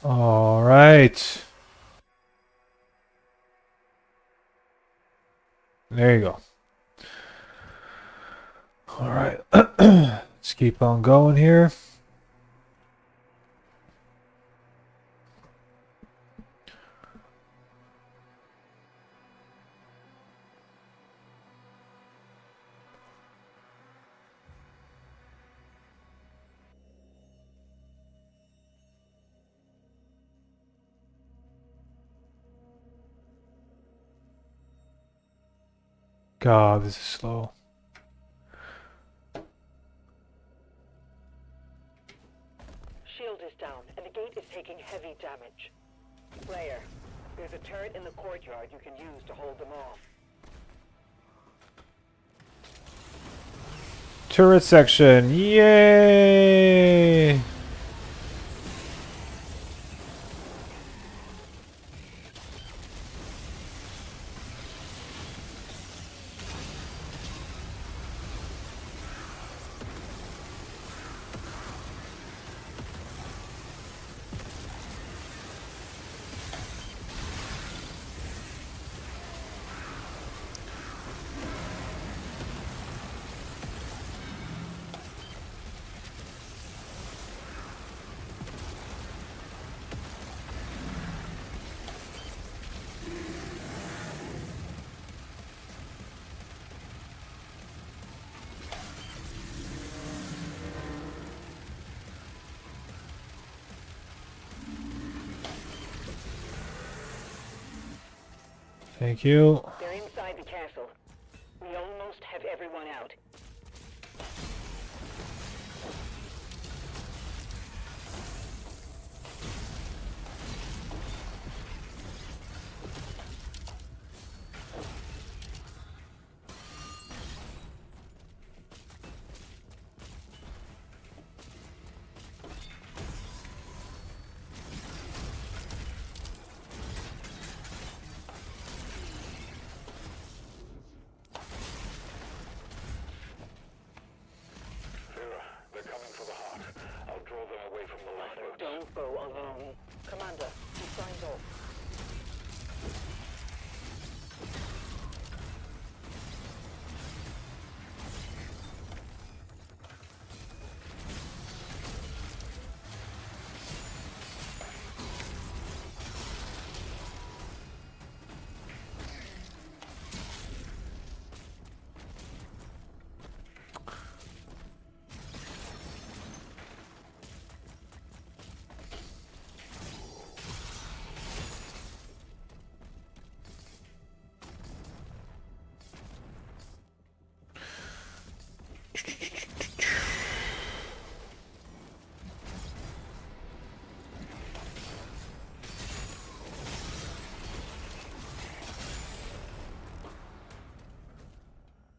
All right. There you go. All right. Let's keep on going here. God, this is slow. Shield is down, and the gate is taking heavy damage. Player, there's a turret in the courtyard you can use to hold them off. Turret section. Yay! Thank you. They're inside the castle. We almost have everyone out. Don't go alone. Commander, he signs off.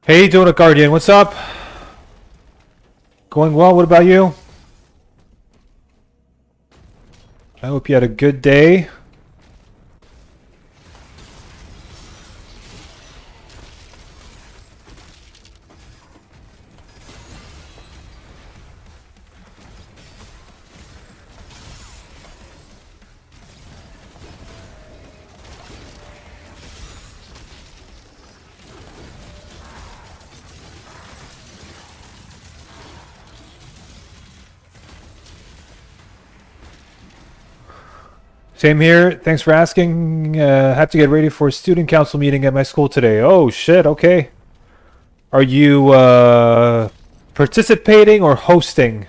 Hey, Donut Guardian, what's up? Going well, what about you? I hope you had a good day. Same here. Thanks for asking. Have to get ready for a student council meeting at my school today. Oh shit, okay. Are you participating or hosting?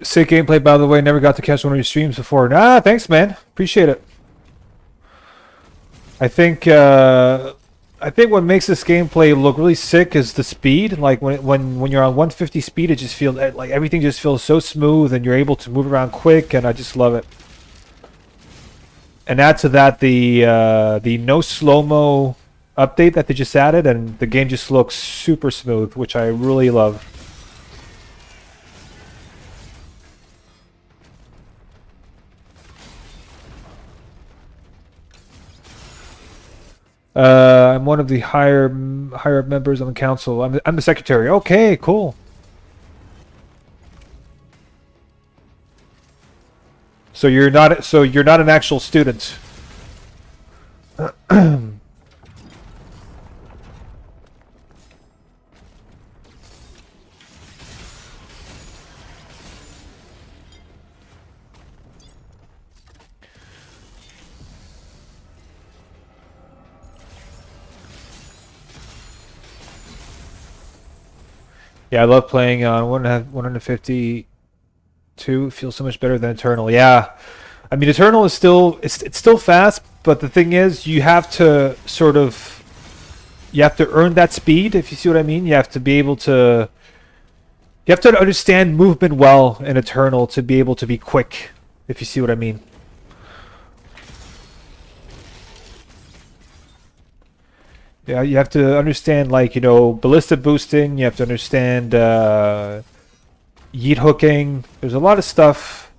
Sick gameplay, by the way. Never got to catch one of your streams before. Ah, thanks, man. Appreciate it. I think I think what makes this gameplay look really sick is the speed. Like when you're on 150 speed, it just feels like everything just feels so smooth, and you're able to move around quick, and I just love it. And add to that the no slow-mo update that they just added, and the game just looks super smooth, which I really love. I'm one of the higher up members on the council. I'm the secretary. Okay, cool. So you're not an actual student. Yeah, I love playing on 152. It feels so much better than Eternal. Yeah, I mean Eternal is still it's still fast, but the thing is, you have to earn that speed. If you see what I mean, you have to be able to. You have to understand movement well in Eternal to be able to be quick. If you see what I mean. Yeah, you have to understand, like, ballista boosting. You have to understand yeet hooking. There's a lot of stuff,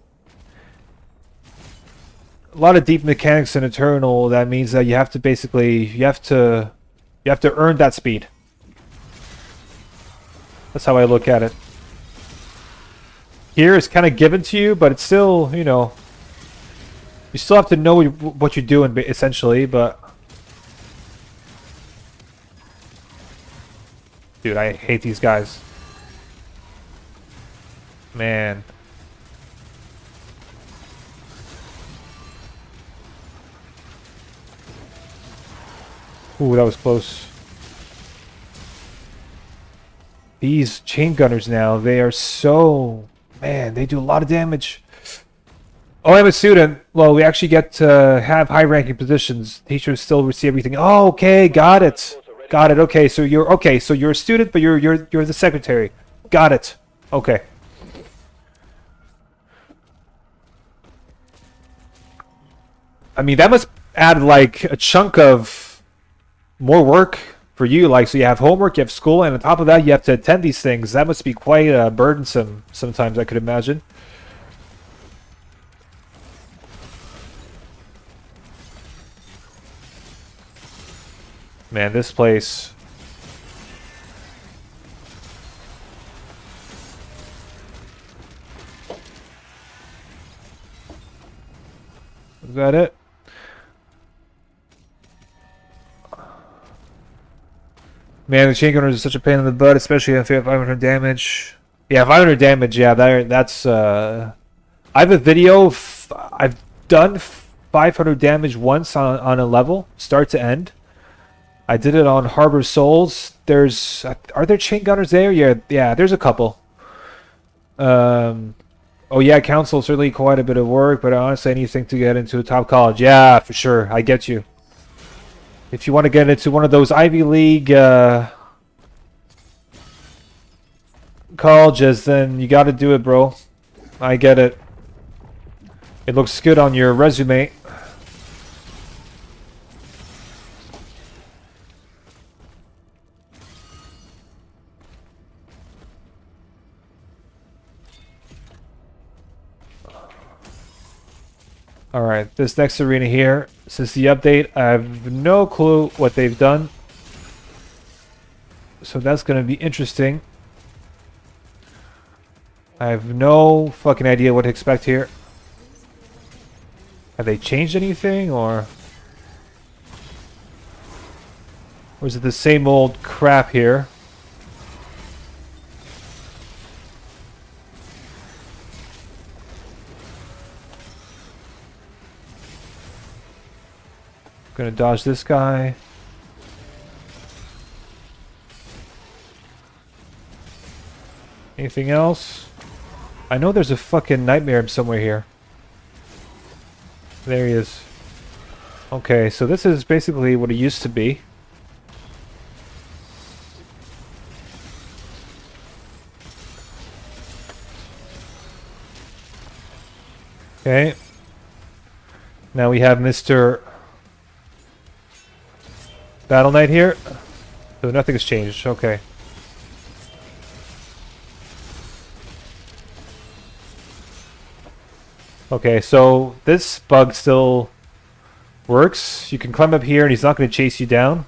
a lot of deep mechanics in Eternal. That means that you have to earn that speed. That's how I look at it. Here it's kind of given to you, but it's still, you still have to know what you're doing, essentially, but. Dude, I hate these guys. Man. Ooh, that was close. These chain gunners now, they are so... Man, they do a lot of damage. Oh, I'm a student. Well, we actually get to have high-ranking positions. Teachers still receive everything. Oh, okay, got it. Got it. Okay, so you're a student, but you're the secretary. Got it. Okay. I mean, that must add like a chunk of more work for you. Like, so you have homework, you have school, and on top of that, you have to attend these things. That must be quite burdensome sometimes, I could imagine. Man, this place. Is that it? Man, the chain gunners are such a pain in the butt, especially if you have 500 damage. Yeah, 500 damage, yeah, that's... I have a video, I've done 500 damage once on a level, start to end. I did it on Harbor Souls. Are there chain gunners there? Yeah, there's a couple. Oh yeah, council certainly quite a bit of work, but honestly, anything to get into a top college. Yeah, for sure, I get you. If you want to get into one of those Ivy League colleges, then you got to do it, bro. I get it. It looks good on your resume. Alright, this next arena here, since the update, I have no clue what they've done. So that's going to be interesting. I have no fucking idea what to expect here. Have they changed anything, or is it the same old crap here? Gonna dodge this guy. Anything else? I know there's a fucking nightmare somewhere here. There he is. Okay, so this is basically what it used to be. Okay. Now we have Mr. Battle Knight here. So nothing has changed. Okay. Okay, so this bug still works. You can climb up here and he's not going to chase you down,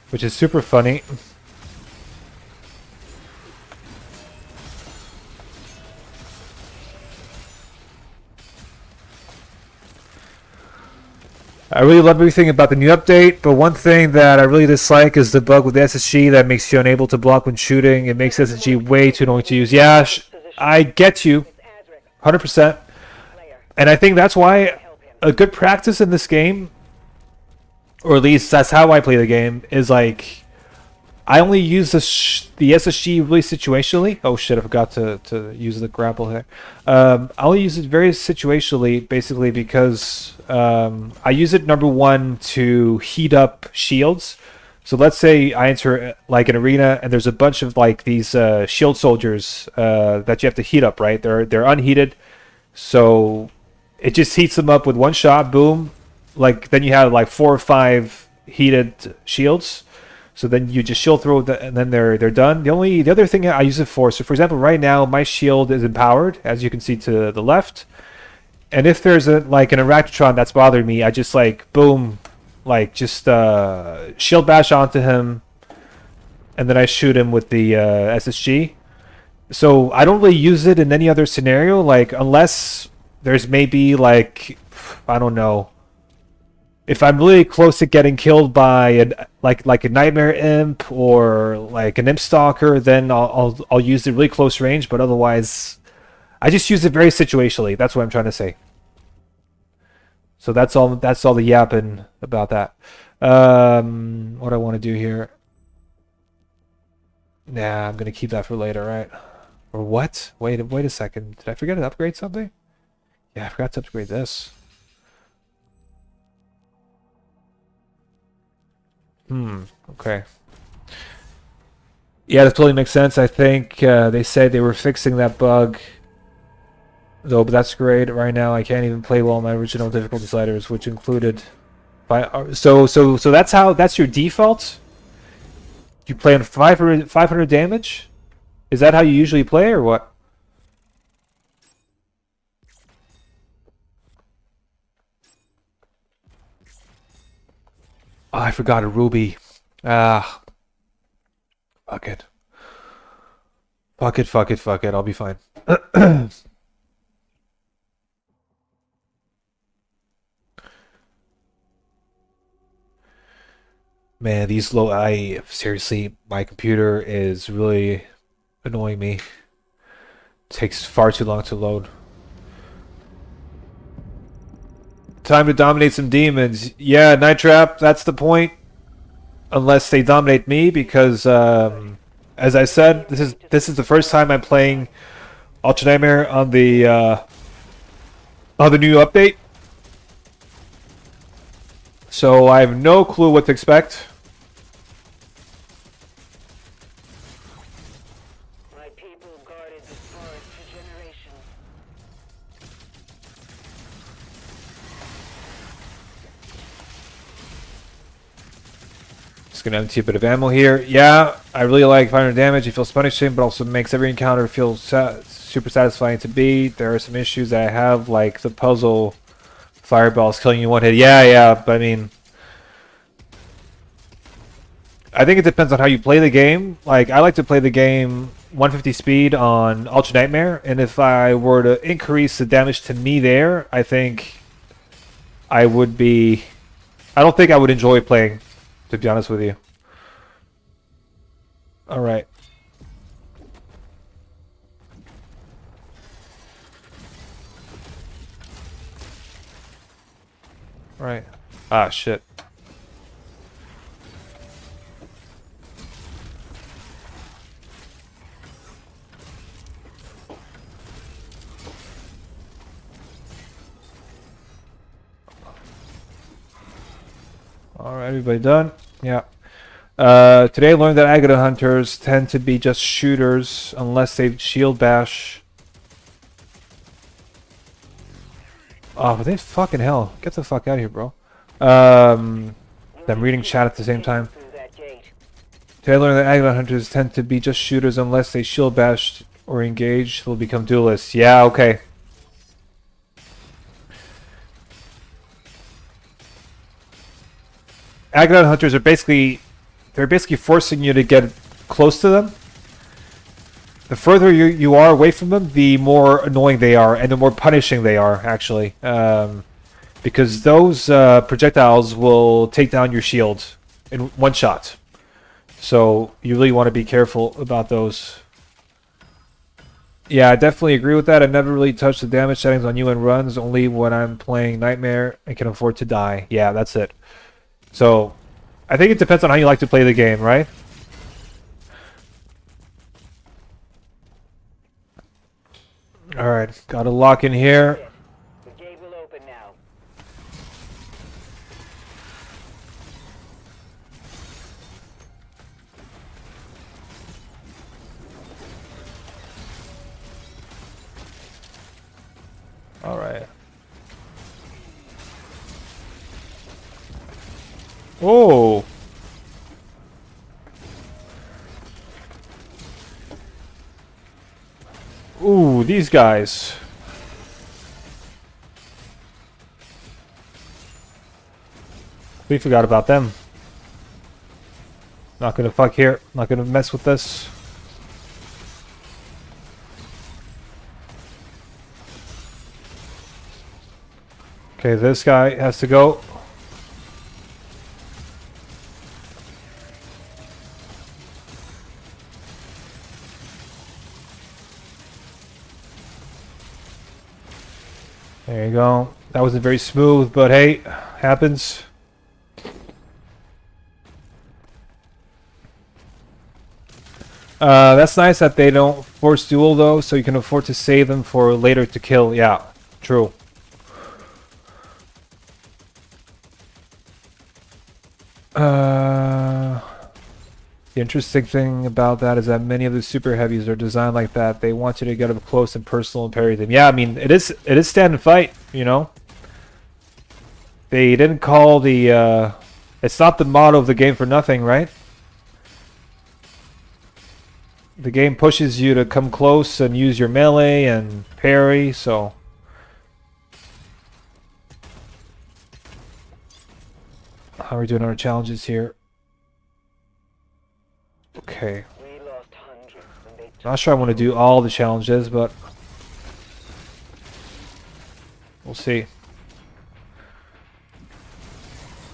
which is super funny. I really love everything about the new update, but one thing that I really dislike is the bug with the SSG that makes you unable to block when shooting. It makes SSG way too annoying to use. Yeah, I get you, 100%. And I think that's why a good practice in this game, or at least that's how I play the game, is like I only use the SSG really situationally. Oh shit, I forgot to use the grapple here. I only use it very situationally, basically because I use it, number one, to heat up shields. So let's say I enter like an arena and there's a bunch of like these shield soldiers that you have to heat up, right? They're unheated, so it just heats them up with one shot, boom. Like then you have like 4 or 5 heated shields. So then you just shield throw and then they're done. The other thing I use it for, so for example, right now my shield is empowered, as you can see to the left. And if there's like an Arachnotron that's bothering me, I just like boom, like just shield bash onto him, and then I shoot him with the SSG. So I don't really use it in any other scenario, like unless there's maybe like, I don't know, if I'm really close to getting killed by like a Nightmare Imp or like an Imp Stalker, then I'll use it really close range. But otherwise, I just use it very situationally. That's what I'm trying to say. So that's all. That's all the yapping about that. What I want to do here? Nah, I'm gonna keep that for later, right? Or what? Wait a second. Did I forget to upgrade something? Yeah, I forgot to upgrade this. Okay. Yeah, that totally makes sense. I think they said they were fixing that bug, though, but that's great. Right now, I can't even play well on my original difficulty sliders, which included... So that's your default? You play on 500 damage? Is that how you usually play, or what? Oh, I forgot a ruby. Ah. Fuck it. Fuck it, fuck it, fuck it. I'll be fine. Man, these low... seriously, my computer is really annoying me. Takes far too long to load. Time to dominate some demons. Yeah, Night Trap, that's the point. Unless they dominate me, because as I said, this is the first time I'm playing Ultra Nightmare on the new update. So I have no clue what to expect. My people guarded this forest for generations. Just gonna empty a bit of ammo here. Yeah, I really like 500 damage. It feels punishing, but also makes every encounter feel super satisfying to beat. There are some issues that I have, like the puzzle fireballs killing you one hit. Yeah, but I mean, I think it depends on how you play the game. Like, I like to play the game 150 speed on Ultra Nightmare, and if I were to increase the damage to me there, I think I would be... I don't think I would enjoy playing, to be honest with you. Alright. Right. Ah, shit. Alright, everybody done? Yeah. Today I learned that Agata Hunters tend to be just shooters unless they shield bash. Oh, but they fucking hell. Get the fuck out of here, bro. I'm reading chat at the same time. Taylor and the Aguilar Hunters tend to be just shooters unless they shield bash or engage. They'll become duelists. Yeah, okay. Aguilar Hunters are basically forcing you to get close to them. The further you are away from them, the more annoying they are, and the more punishing they are, actually. Because those projectiles will take down your shield in one shot. So you really want to be careful about those. Yeah, I definitely agree with that. I never really touched the damage settings on UN runs, only when I'm playing Nightmare and can afford to die. Yeah, that's it. So, I think it depends on how you like to play the game, right? Alright, gotta lock in here. The gate will open now. Alright. Oh! Ooh, these guys. We forgot about them. Not gonna fuck here. Not gonna mess with this. Okay, this guy has to go. There you go. That wasn't very smooth, but hey, happens. That's nice that they don't force duel though, so you can afford to save them for later to kill. Yeah, true. The interesting thing about that is that many of the super heavies are designed like that. They want you to get up close and personal and parry them. Yeah, I mean, it is stand and fight, you know? They didn't call the, it's not the motto of the game for nothing, right? The game pushes you to come close and use your melee and parry, so... How are we doing on our challenges here? Okay. Not sure I want to do all the challenges, but we'll see.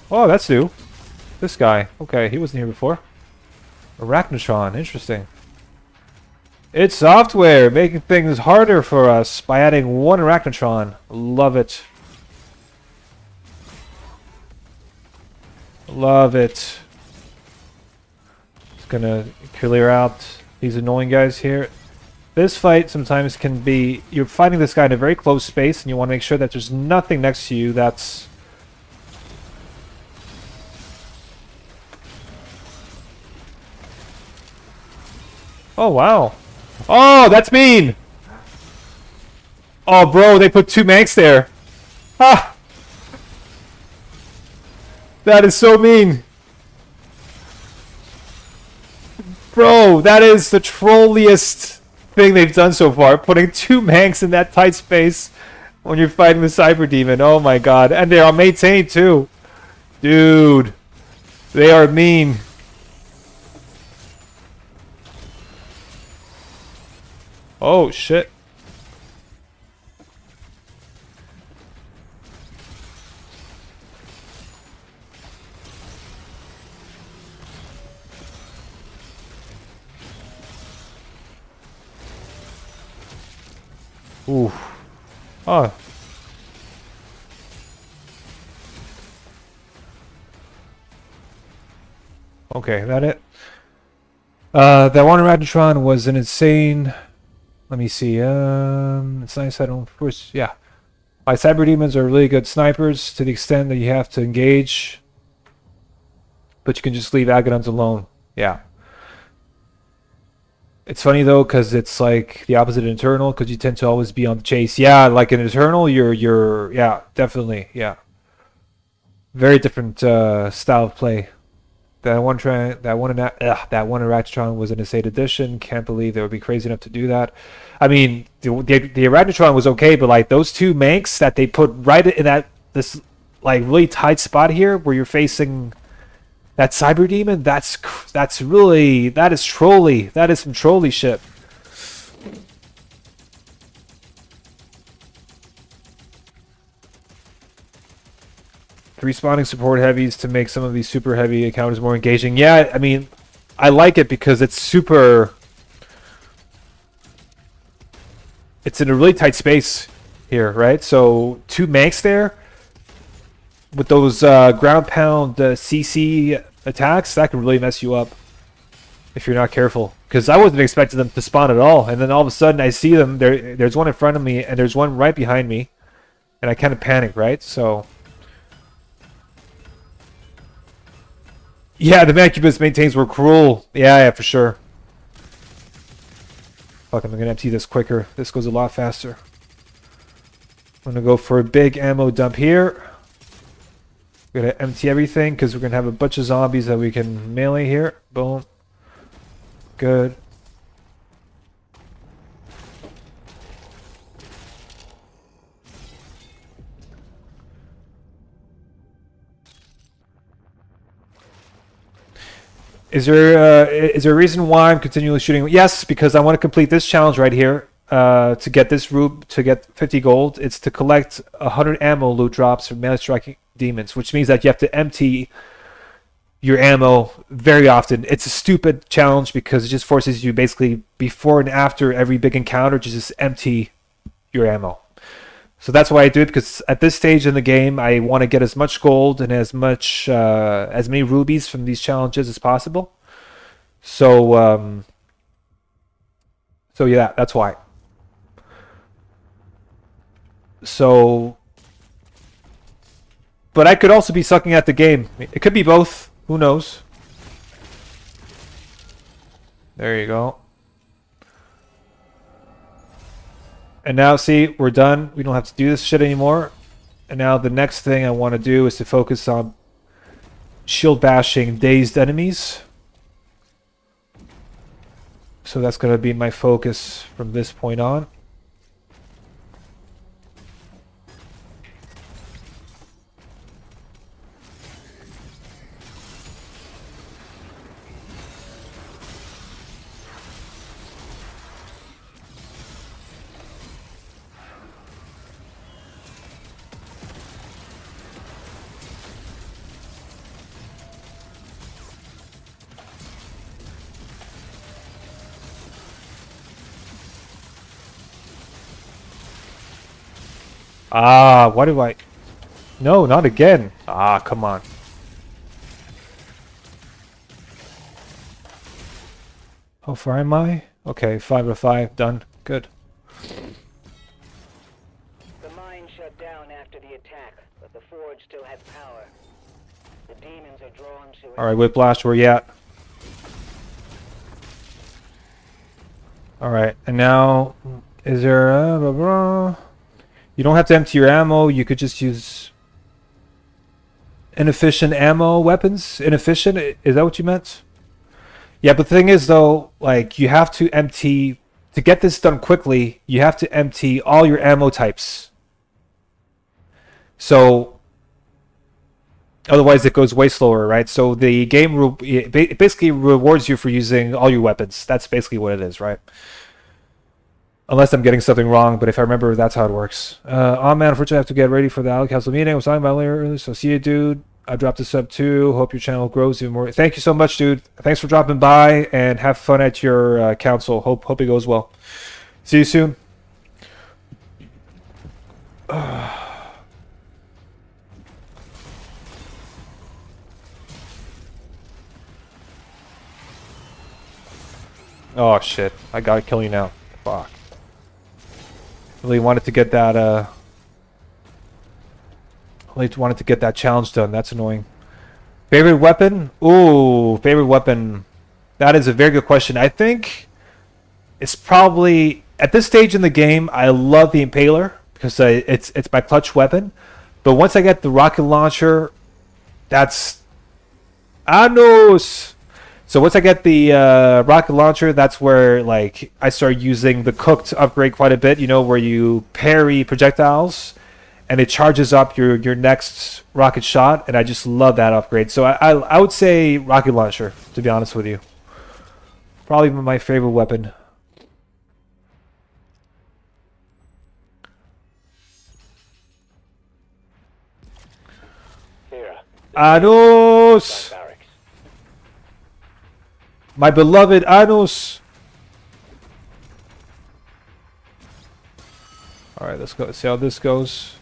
Oh, that's new. This guy. Okay, he wasn't here before. Arachnotron. Interesting. It's software making things harder for us by adding one Arachnotron. Love it. Love it. Just gonna clear out these annoying guys here. This fight sometimes can be... You're fighting this guy in a very close space and you want to make sure that there's nothing next to you that's... Oh, wow. Oh, that's mean! Oh, bro, they put 2 manks there. Ah! That is so mean. Bro, that is the trolliest thing they've done so far. Putting 2 manks in that tight space when you're fighting the Cyber Demon. Oh my god. And they're on maintain too. Dude. They are mean. Oh shit. Ooh. Oh. Okay, that it? That one Raditron was an insane... Let me see, it's nice I don't... First, yeah. My Cyber Demons are really good snipers to the extent that you have to engage. But you can just leave Agadons alone. Yeah. It's funny though, because it's like the opposite of Eternal, because you tend to always be on the chase. Yeah, like in Eternal, you're yeah, definitely, yeah, very different style of play. That one in Ratchetron was an Estate Edition. Can't believe they would be crazy enough to do that. I mean, the Ratchetron was okay, but like those two Manx that they put right in this like really tight spot here, where you're facing that Cyber Demon, that is trolly. That is some trolly shit. Respawning support heavies to make some of these super heavy encounters more engaging. Yeah, I mean, I like it because it's super. It's in a really tight space here, right? So 2 Manx there with those ground pound CC attacks, that can really mess you up if you're not careful. Because I wasn't expecting them to spawn at all, and then all of a sudden I see them. There's one in front of me, and there's one right behind me, and I kind of panic, right? So. Yeah, the Mancubus maintains were cruel. Yeah, for sure. Fuck, I'm gonna empty this quicker. This goes a lot faster. I'm gonna go for a big ammo dump here. We're gonna empty everything because we're gonna have a bunch of zombies that we can melee here. Boom. Good. Is there a reason why I'm continually shooting? Yes, because I want to complete this challenge right here to get this rube, to get 50 gold. It's to collect 100 ammo loot drops from melee striking demons, which means that you have to empty your ammo very often. It's a stupid challenge because it just forces you basically before and after every big encounter to just empty your ammo. So that's why I do it, because at this stage in the game, I want to get as much gold and as many rubies from these challenges as possible. So, so yeah, that's why. So, but I could also be sucking at the game. It could be both. Who knows? There you go. And now, see, we're done. We don't have to do this shit anymore. And now the next thing I want to do is to focus on shield bashing dazed enemies. So that's going to be my focus from this point on. Ah, why do I... No, not again. Ah, come on. How far am I? Okay, 5 of 5. Done. Good. The mine shut down after the attack, but the forge still had power. The demons are drawn to it. Alright, Whiplash, where you at? Alright, and now... Is there... blah, blah. You don't have to empty your ammo. You could just use inefficient ammo weapons. Inefficient? Is that what you meant? Yeah, but the thing is, though, like, you have to empty... To get this done quickly, you have to empty all your ammo types. So... Otherwise, it goes way slower, right? So the game it basically rewards you for using all your weapons. That's basically what it is, right? Unless I'm getting something wrong, but if I remember, that's how it works. Oh man, unfortunately I have to get ready for the Alley Council meeting. I was talking about earlier, so see you, dude. I dropped a sub too. Hope your channel grows even more. Thank you so much, dude. Thanks for dropping by, and have fun at your council. Hope it goes well. See you soon. Oh shit, I gotta kill you now. Fuck. Really wanted to get that really wanted to get that challenge done. That's annoying. Favorite weapon? Ooh, favorite weapon. That is a very good question. I think it's probably at this stage in the game. I love the Impaler because it's my clutch weapon. But once I get the rocket launcher, that's Anos. So once I get the rocket launcher, that's where like I start using the cooked upgrade quite a bit. You know, where you parry projectiles, and it charges up your next rocket shot, and I just love that upgrade. So I would say rocket launcher, to be honest with you. Probably my favorite weapon. Anos! My beloved Anos! Alright, let's go see how this goes.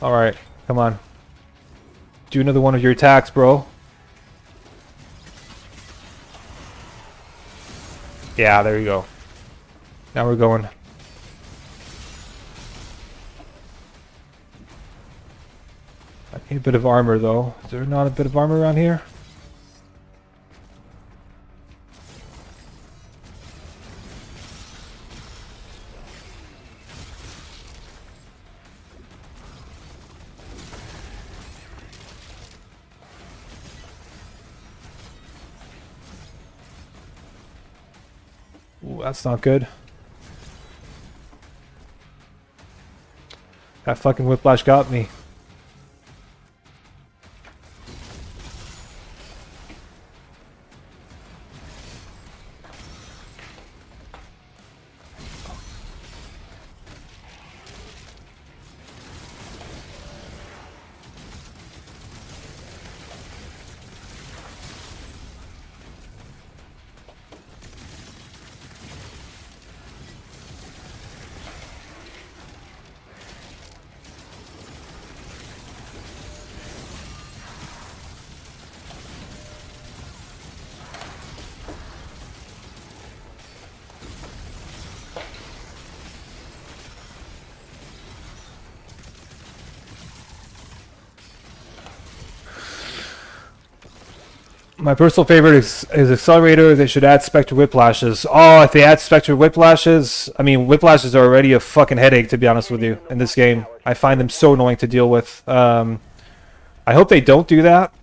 Alright, come on. Do another one of your attacks, bro. Yeah, there you go. Now we're going. I need a bit of armor, though. Is there not a bit of armor around here? Ooh, that's not good. That fucking whiplash got me. My personal favorite is Accelerator. They should add Spectre Whiplashes. Oh, if they add Spectre Whiplashes... I mean, Whiplashes are already a fucking headache, to be honest with you, in this game. I find them so annoying to deal with. I hope they don't do that.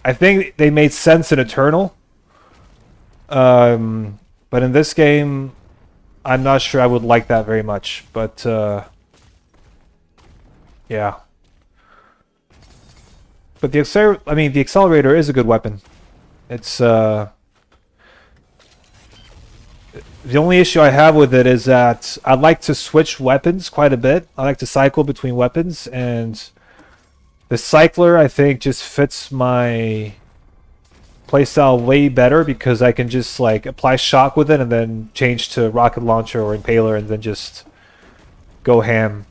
I think they made sense in Eternal. But in this game, I'm not sure I would like that very much. But, yeah. But the Accelerator is a good weapon. It's the only issue I have with it is that I like to switch weapons quite a bit. I like to cycle between weapons, and the cycler I think just fits my playstyle way better because I can just like apply shock with it and then change to rocket launcher or impaler and then just go ham.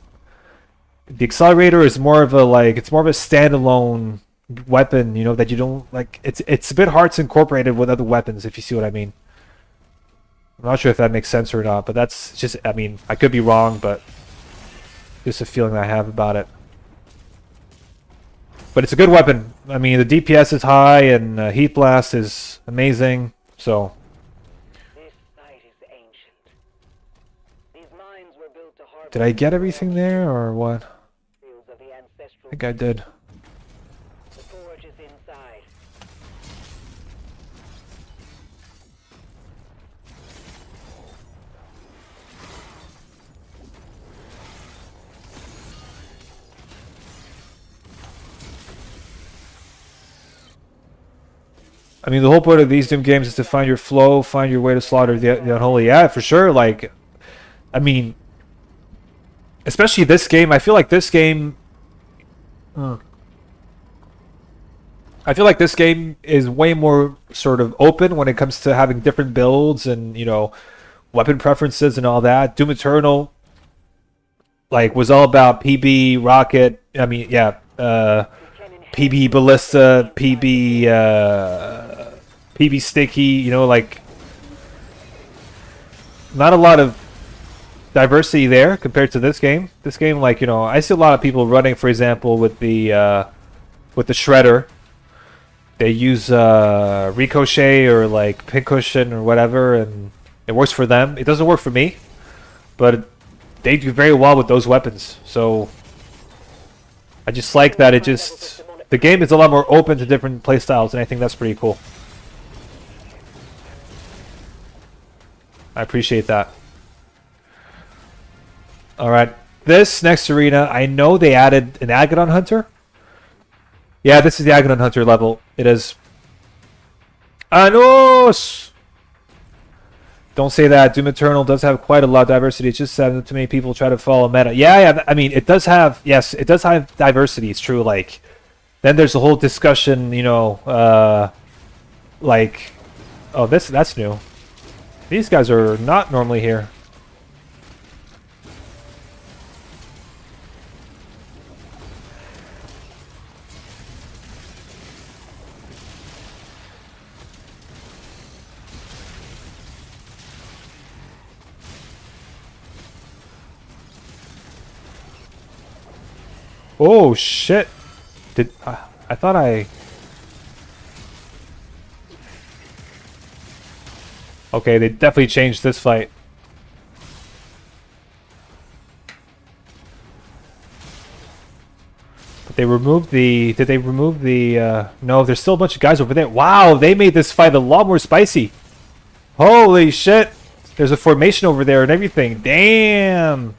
The Accelerator is more of a it's more of a standalone weapon, you know, that you don't like. It's a bit hard to incorporate it with other weapons, if you see what I mean. I'm not sure if that makes sense or not, but that's just, I mean, I could be wrong, but just a feeling I have about it. But it's a good weapon. I mean, the DPS is high and Heat Blast is amazing, so. This site is ancient. These mines were built to harbor. Did I get everything there or what? Fields of the ancestral. I think I did. The forge is inside. I mean, the whole point of these Doom games is to find your flow, find your way to slaughter the unholy. Yeah, for sure. Like, I mean, especially this game. I feel like this game. I feel like this game is way more sort of open when it comes to having different builds and, you know, weapon preferences and all that. Doom Eternal, like, was all about PB, rocket. I mean, yeah. PB Ballista, PB Sticky, you know, like not a lot of diversity there compared to this game. This game, like, you know, I see a lot of people running, for example, with the Shredder. They use Ricochet or like Pincushion or whatever, and it works for them. It doesn't work for me, but they do very well with those weapons. So I just like that the game is a lot more open to different playstyles, and I think that's pretty cool. I appreciate that. Alright, this next arena, I know they added an Agadon Hunter. Yeah, this is the Agadon Hunter level. It is. Anos! Don't say that. Doom Eternal does have quite a lot of diversity. It's just that too many people try to follow meta. Yeah, I mean, it does have, yes, it does have diversity. It's true. Like, then there's a whole discussion, you know, like, oh, that's new. These guys are not normally here. Oh shit! Did I thought I? Okay, they definitely changed this fight. But they removed the. Did they remove the? No, there's still a bunch of guys over there. Wow, they made this fight a lot more spicy. Holy shit! There's a formation over there and everything. Damn!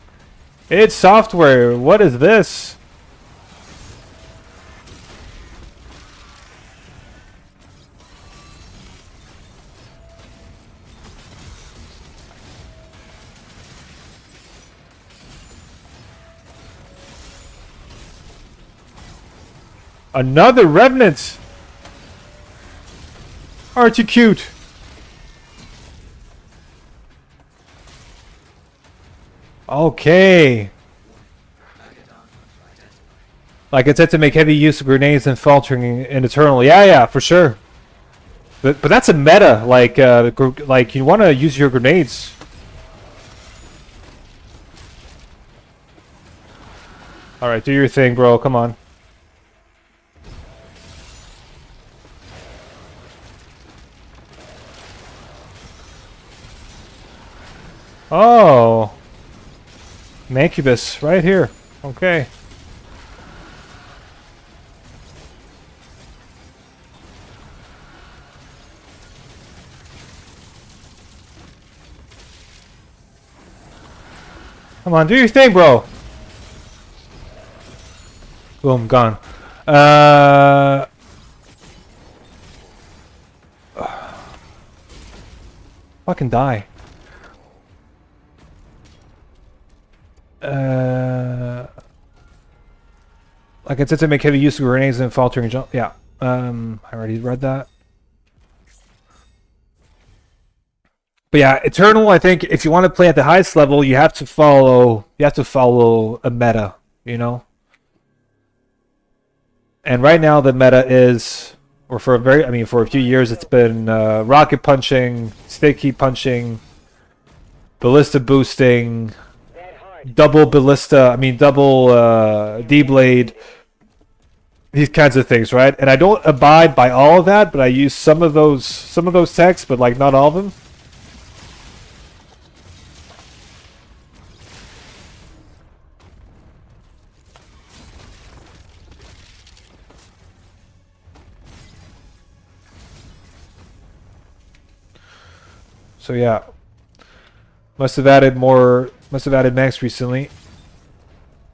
It's software. What is this? Another Revenant! Aren't you cute? Okay. Like it said, to make heavy use of grenades and faltering in Eternal. Yeah, for sure. But that's a meta. Like you want to use your grenades. All right, do your thing, bro. Come on. Oh, Mancubus right here. Okay. Come on, do your thing, bro. Boom, gone. Fucking die. Like it said, to make heavy use of grenades and faltering jump. Yeah. I already read that. But yeah, Eternal, I think if you want to play at the highest level, you have to follow a meta, you know? And right now the meta is, or for a few years it's been rocket punching, sticky punching, ballista boosting, double D-blade, these kinds of things, right? And I don't abide by all of that, but I use some of those techs, but like not all of them. So yeah, must have added Max recently.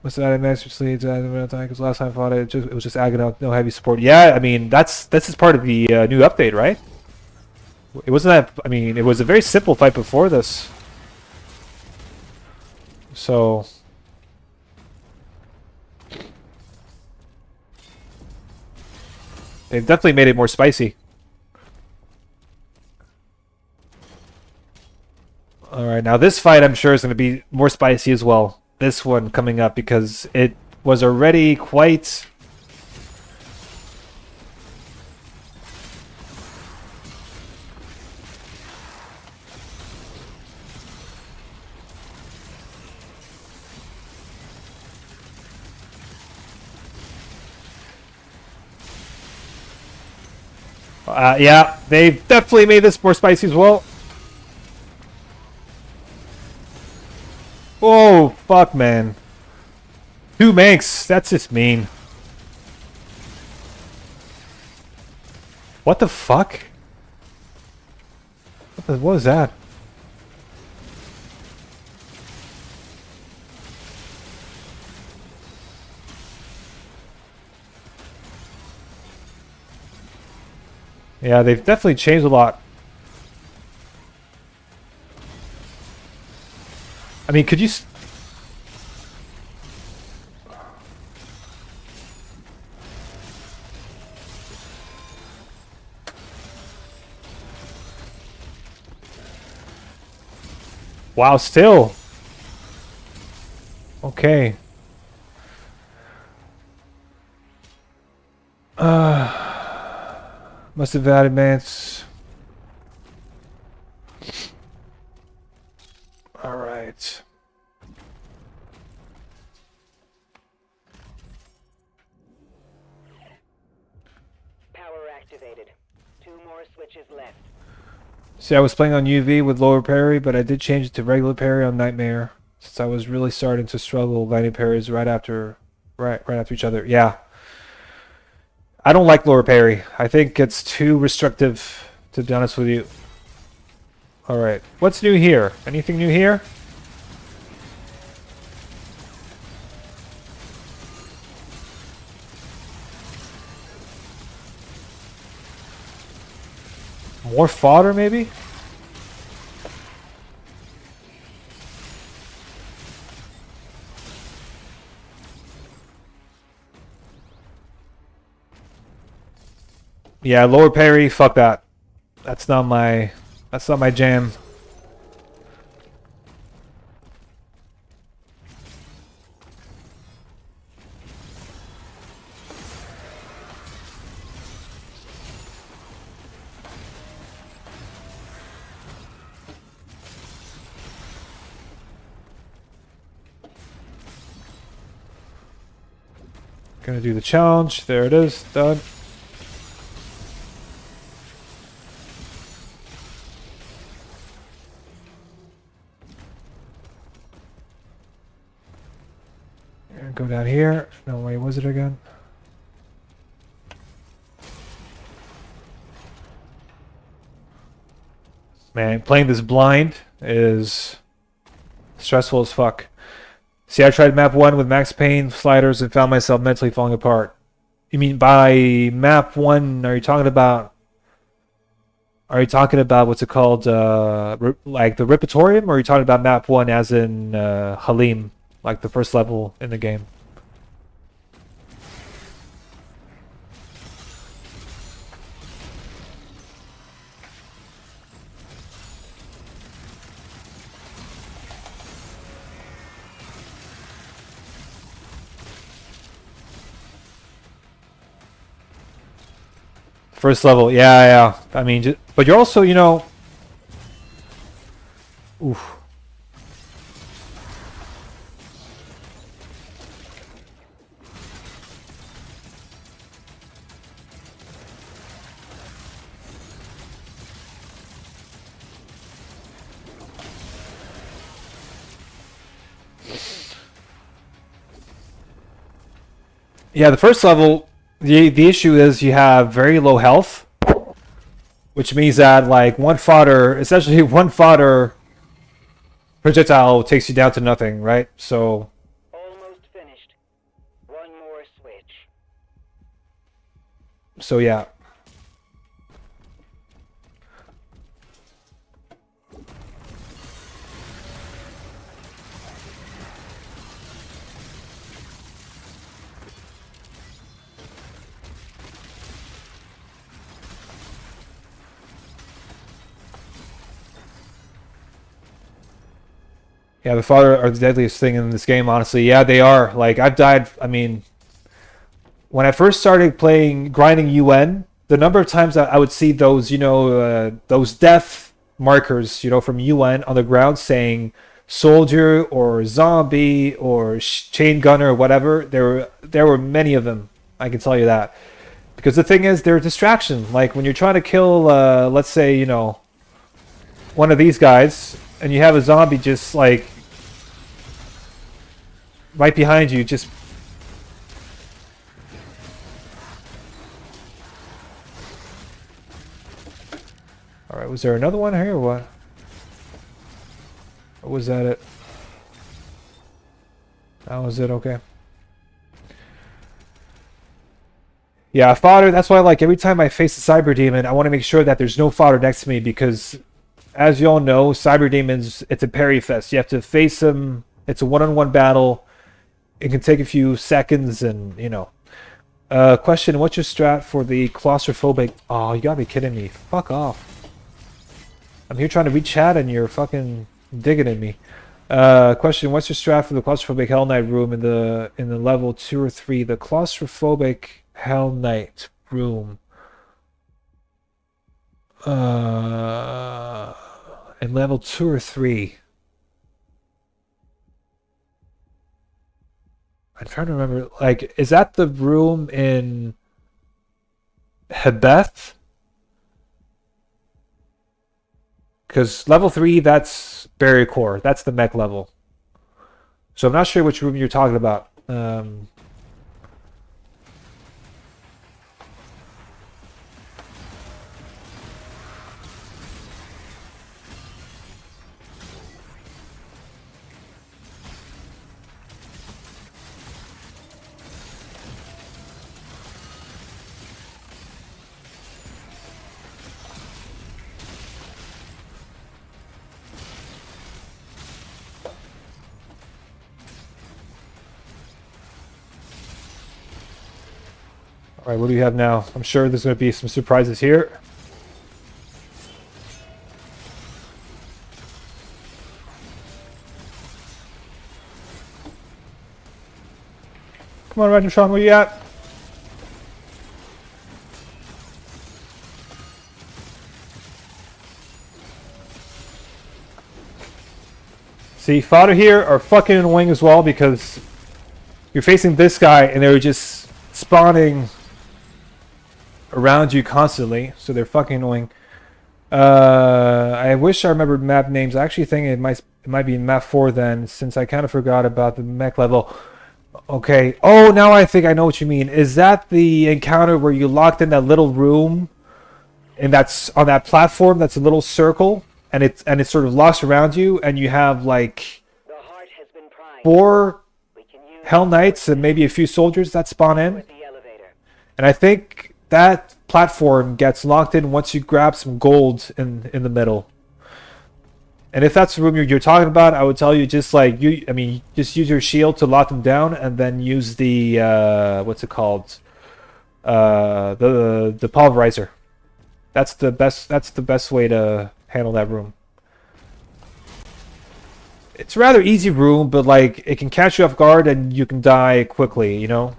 Because last time I fought it was just Agadon, no heavy support. Yeah, I mean this is part of the new update, right? It wasn't that. I mean, it was a very simple fight before this. So they've definitely made it more spicy. Alright, now this fight I'm sure is going to be more spicy as well. This one coming up, because it was already quite Yeah, they've definitely made this more spicy as well. Oh, fuck, man. 2 Manx. That's just mean. What the fuck? What was that? Yeah, they've definitely changed a lot. I mean, could you... Wow, still. Okay. Must have had advance. All right. Power activated. 2 more switches left. See, I was playing on UV with lower parry, but I did change it to regular parry on Nightmare since I was really starting to struggle landing parries right after each other. Yeah. I don't like lower parry. I think it's too restrictive, to be honest with you. Alright. What's new here? Anything new here? More fodder, maybe? Yeah, lower parry, fuck that. That's not my jam. Gonna do the challenge. There it is. Done. And go down here. No, wait, was it again? Man, playing this blind is stressful as fuck. See, I tried map 1 with max pain sliders and found myself mentally falling apart. You mean by map 1, are you talking about what's it called, like the Ripatorium, or are you talking about map 1 as in Halim, like the first level in the game? First level, yeah. I mean, but you're also, you know... Oof. Yeah, the first level... The issue is you have very low health, which means that like essentially one fodder projectile takes you down to nothing, right? So Almost finished. 1 more switch. So yeah. Yeah, the fodder are the deadliest thing in this game, honestly. Yeah, they are. Like, I've died, I mean, when I first started grinding UN, the number of times that I would see those, those death markers, from UN on the ground saying soldier or zombie or chain gunner or whatever, there were many of them, I can tell you that. Because the thing is, they're a distraction. Like, when you're trying to kill, let's say, you know, one of these guys, and you have a zombie just, like, right behind you, just... Alright, was there another one here, or what? Or was that it? That was it, okay. Yeah, fodder, that's why, like, every time I face a cyber demon, I want to make sure that there's no fodder next to me, because, as you all know, cyber demons, it's a parry fest. You have to face them, it's a one-on-one battle, it can take a few seconds, and, you know. Question, what's your strat for the claustrophobic... Oh, you gotta be kidding me. Fuck off. I'm here trying to read chat, and you're fucking digging at me. Question, what's your strat for the claustrophobic Hell Knight room in the level 2 or 3? The claustrophobic Hell Knight room. In level 2 or 3. I'm trying to remember, like, is that the room in Hebeth? Because level 3, that's Barrier Core. That's the mech level. So I'm not sure which room you're talking about. Alright, what do we have now? I'm sure there's going to be some surprises here. Come on, Roger Sean, where you at? See, fodder here are fucking annoying as well, because you're facing this guy and they're just spawning around you constantly, so they're fucking annoying. I wish I remembered map names. I actually think it might be map 4 then, since I kind of forgot about the mech level. Okay. Oh, now I think I know what you mean. Is that the encounter where you locked in that little room, and that's on that platform? That's a little circle, and it sort of locks around you, and you have like 4 Hell Knights and maybe a few soldiers that spawn in. And I think that platform gets locked in once you grab some gold in the middle. And if that's the room you're talking about, I would tell you just like just use your shield to lock them down, and then use the what's it called? The pulverizer. That's the best way to handle that room. It's a rather easy room, but like it can catch you off guard and you can die quickly, you know?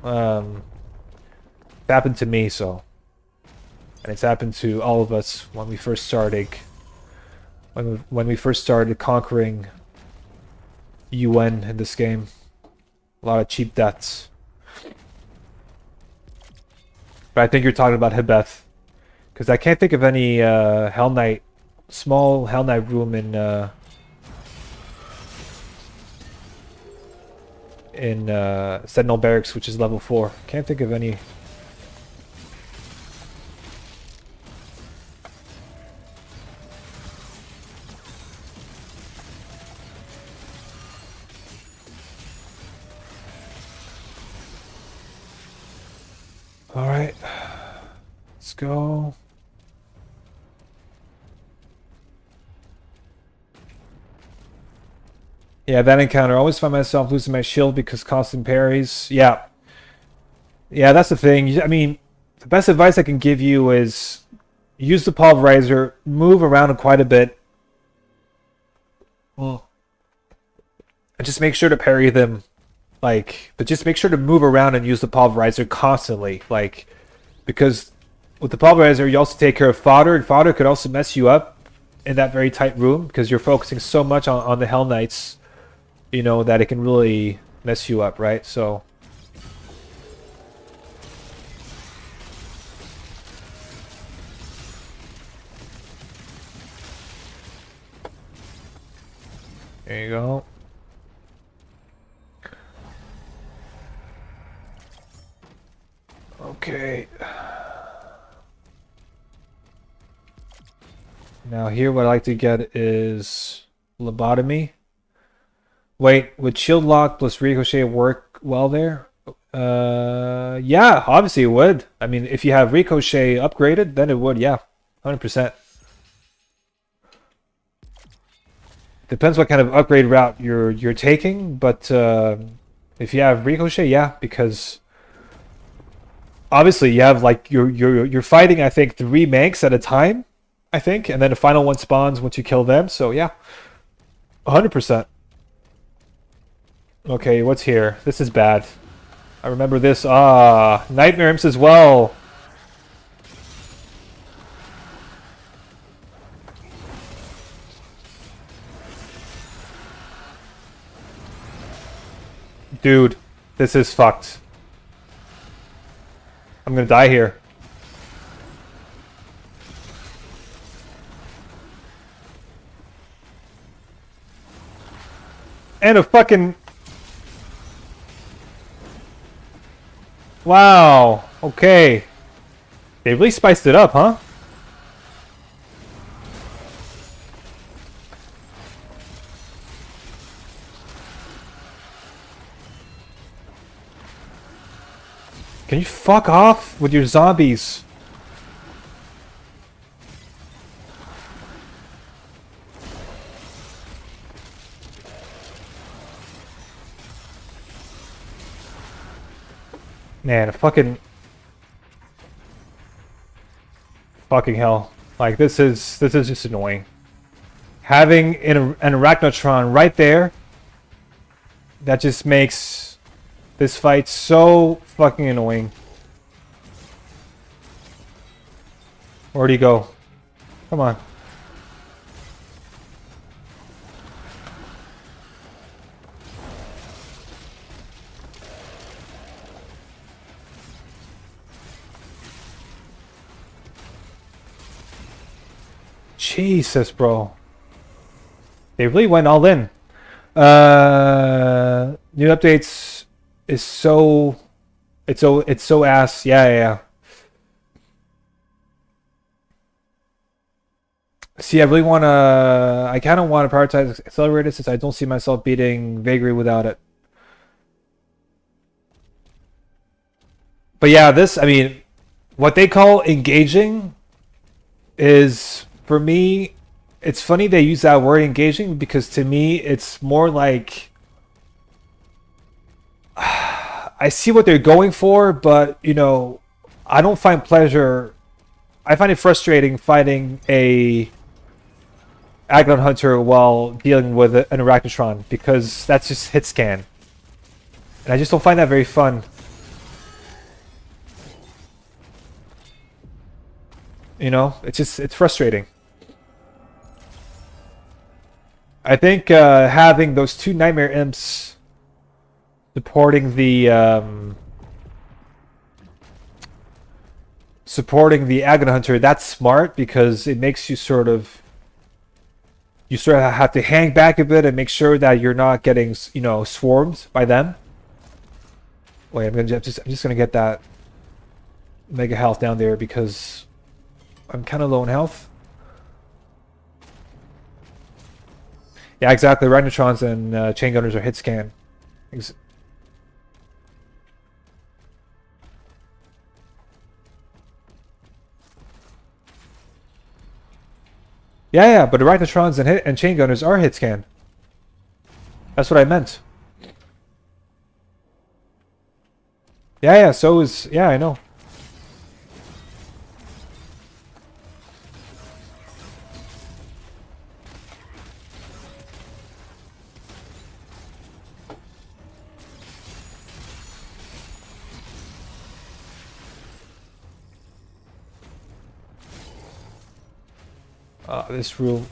It happened to me, so. And it's happened to all of us when we first started when we first started conquering UN in this game. A lot of cheap deaths. But I think you're talking about Hebeth, because I can't think of any Hell Knight, small Hell Knight room in Sentinel Barracks, which is level 4. Can't think of any. All right, let's go. Yeah, that encounter. I always find myself losing my shield because constant parries. Yeah. Yeah, that's the thing. I mean, the best advice I can give you is use the pulverizer, move around quite a bit. Well, and just make sure to parry them. But just make sure to move around and use the pulverizer constantly. Because with the pulverizer, you also take care of fodder, and fodder could also mess you up in that very tight room, because you're focusing so much on the Hell Knights, you know, that it can really mess you up, right? So There you go. Okay. Now here what I like to get is lobotomy. Wait, would shield lock plus ricochet work well there? Yeah, obviously it would. I mean, if you have ricochet upgraded, then it would, yeah. 100%. Depends what kind of upgrade route you're taking, but if you have ricochet, yeah, because obviously you have like you're fighting I think 3 manks at a time, I think, and then the final one spawns once you kill them. So yeah, 100%. Okay, what's here? This is bad. I remember this. Ah, nightmare imps as well. Dude, this is fucked. I'm gonna die here. And a fucking... Wow. Okay. They really spiced it up, huh? Can you fuck off with your zombies? Man, fucking hell. Like this is just annoying. Having an arachnotron right there, that just makes this fight so fucking annoying. Where'd he go? Come on. Jesus, bro. They really went all in. New updates is so... It's so ass. Yeah. See, I really want to... I kind of want to prioritize Accelerated since I don't see myself beating Vagary without it. But yeah, this... I mean, what they call engaging is... For me, it's funny they use that word engaging because to me, it's more like... I see what they're going for, but, you know, I don't find pleasure... I find it frustrating fighting a Agharon Hunter while dealing with an Arachnotron because that's just hit scan. And I just don't find that very fun. You know, it's frustrating. I think having those 2 Nightmare Imps supporting the Agharon Hunter, that's smart because it makes you sort of have to hang back a bit and make sure that you're not getting, you know, swarmed by them. Wait, I'm just gonna get that mega health down there because I'm kind of low in health. Yeah, exactly. Rhinotrons and chain gunners are hit scan. Yeah, but Arachnotrons and chain gunners are hit scan. That's what I meant. Yeah, so is... Yeah, I know. This rule...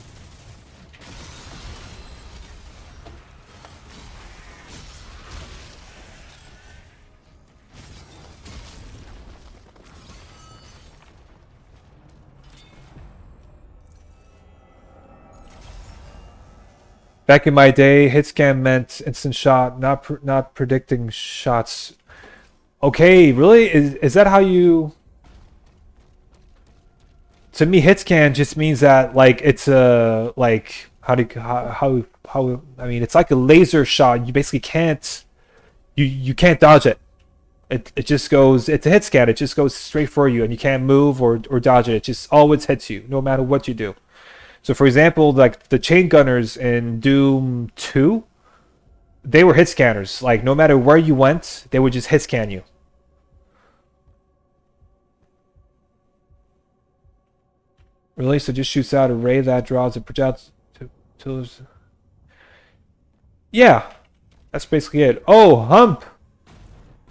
Back in my day, hit scan meant instant shot, not predicting shots. Okay, really? Is that how you? To me, hit scan just means that like it's a like how I mean it's like a laser shot. You basically can't you can't dodge it. It just goes. It's a hit scan. It just goes straight for you, and you can't move or dodge it. It just always hits you, no matter what you do. So, for example, like the chain gunners in Doom 2, they were hit scanners. Like no matter where you went, they would just hit scan you. Really? So just shoots out a ray that draws a projectile to. Yeah, that's basically it. Oh, Hump!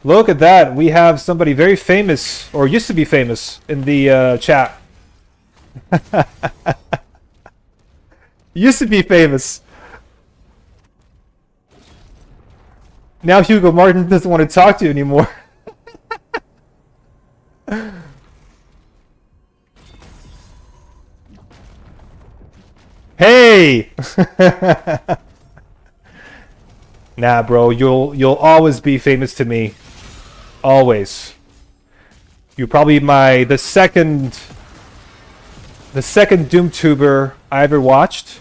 Look at that. We have somebody very famous, or used to be famous, in the chat. Used to be famous. Now Hugo Martin doesn't want to talk to you anymore. Hey! Nah, bro, you'll always be famous to me. Always. You're probably the second DoomTuber I ever watched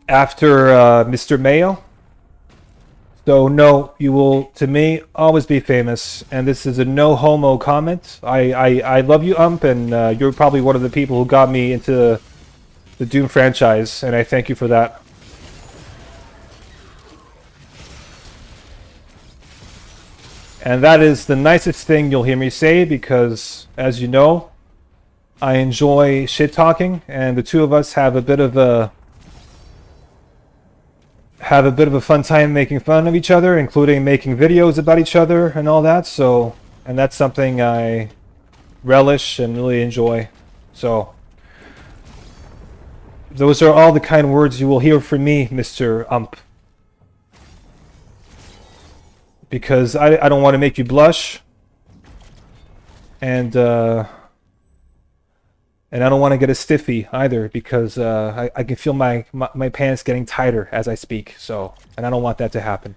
after Mr. Mayo. So no, you will to me always be famous, and this is a no homo comment. I love you, and you're probably one of the people who got me into the Doom franchise, and I thank you for that. And that is the nicest thing you'll hear me say, because, as you know, I enjoy shit talking, and the two of us have a bit of a fun time making fun of each other, including making videos about each other and all that. So, and that's something I relish and really enjoy. So, those are all the kind words you will hear from me, Mr. Ump. Because I don't want to make you blush, and I don't want to get a stiffy either, because I can feel my pants getting tighter as I speak. So, and I don't want that to happen.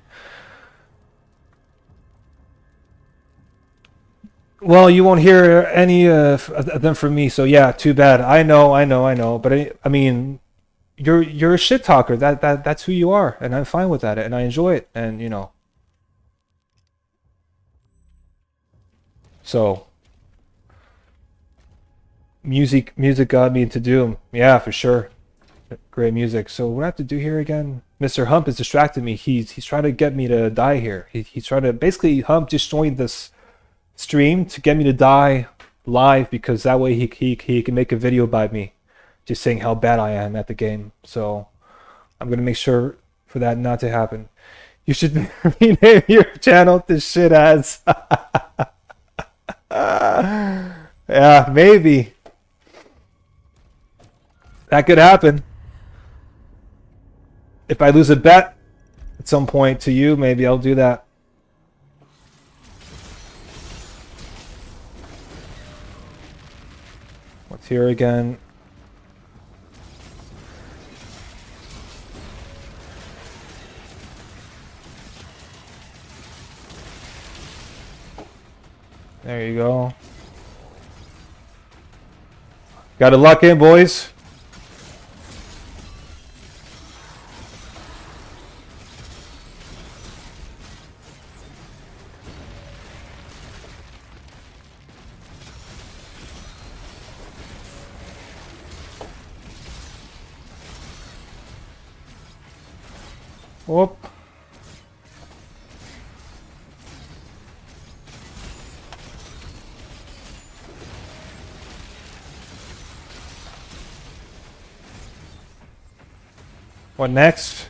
Well, you won't hear any of them from me. So yeah, too bad. I know. But I mean, you're a shit talker. That's who you are, and I'm fine with that, and I enjoy it, and you know. So, music got me into Doom. Yeah, for sure. Great music. So what I have to do here again? Mr. Hump has distracted me. He's trying to get me to die here. He's trying to basically Hump just joined this stream to get me to die live, because that way he can make a video about me, just saying how bad I am at the game. So I'm gonna make sure for that not to happen. You should rename your channel to shit ass. Yeah, maybe. That could happen. If I lose a bet at some point to you, maybe I'll do that. What's here again? There you go. Got to lock in, boys. Whoop. What next?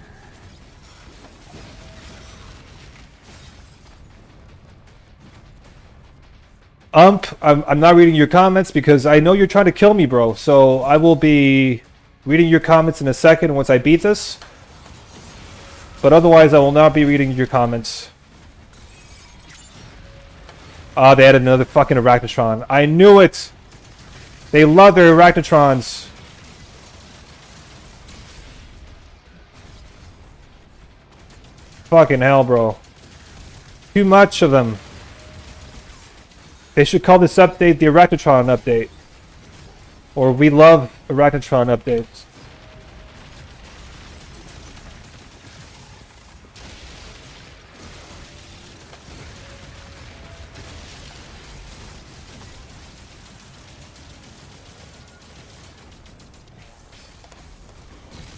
I'm not reading your comments because I know you're trying to kill me, bro. So I will be reading your comments in a second once I beat this. But otherwise, I will not be reading your comments. Ah, they added another fucking Arachnotron. I knew it! They love their Arachnotrons. Fucking hell, bro. Too much of them. They should call this update the Arachnotron update. Or we love Arachnotron updates.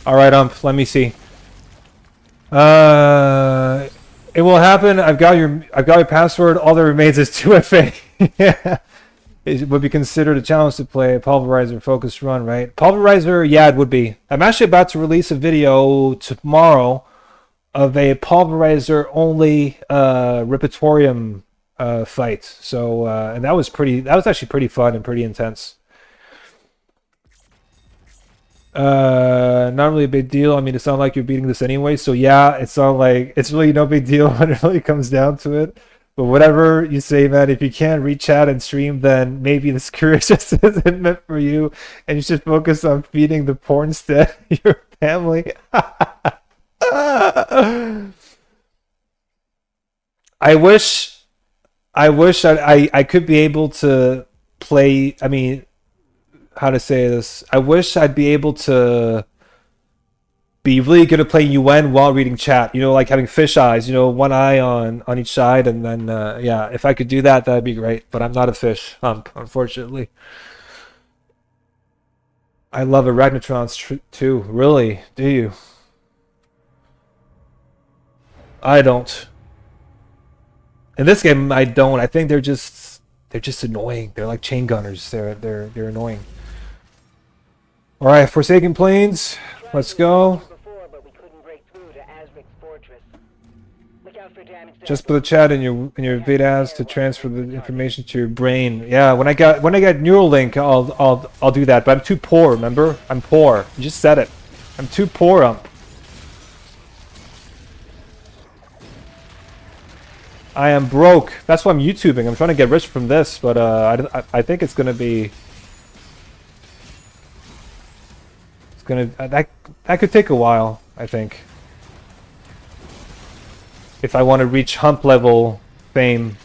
Alright, let me see. It will happen. I've got your password. All that remains is 2FA. Yeah. It would be considered a challenge to play a pulverizer focused run, right? Pulverizer, yeah, it would be. I'm actually about to release a video tomorrow of a pulverizer only Ripatorium fight. So and that was actually pretty fun and pretty intense. Not really a big deal. I mean, it's not like you're beating this anyway, so yeah, it's not like it's really no big deal when it really comes down to it. But whatever you say, man, if you can't reach out and stream, then maybe this career just isn't meant for you, and you should focus on feeding the poor instead, your family. I wish I could be able to play. I mean, how to say this? I wish I'd be able to be really good at playing UN while reading chat. You know, like having fish eyes. You know, one eye on each side, and then yeah, if I could do that, that'd be great. But I'm not a fish hump, unfortunately. I love Arachnotrons too. Really? Do you? I don't. In this game, I don't. I think they're just annoying. They're like chain gunners. They're annoying. All right, Forsaken Plains. Let's go. Just put the chat in your vidas to transfer the information to your brain. Yeah, when I got Neuralink, I'll do that. But I'm too poor. Remember, I'm poor. You just said it. I'm too poor. I am broke. That's why I'm YouTubing. I'm trying to get rich from this, but I think it's gonna be. It's gonna that could take a while. I think. If I want to reach hump level fame.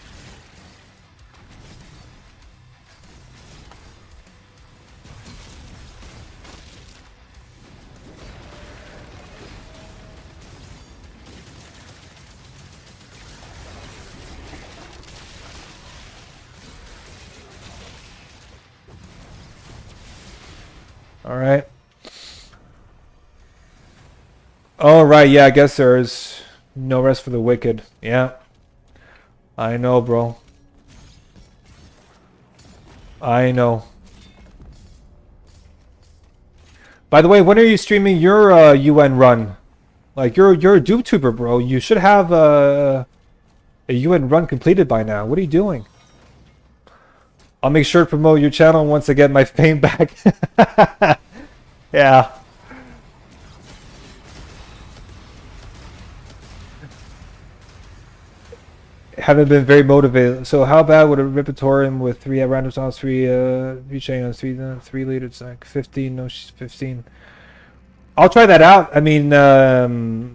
All right. All right. Yeah, I guess there's no rest for the wicked. Yeah. I know, bro. I know. By the way, when are you streaming your UN run? Like you're a YouTuber, bro. You should have a UN run completed by now. What are you doing? I'll make sure to promote your channel once I get my fame back. Yeah. Haven't been very motivated. So how bad would a Ripatorium with 3 random songs, 3 chain on 3 liters, like 15? No, she's 15. I'll try that out. I mean, I'll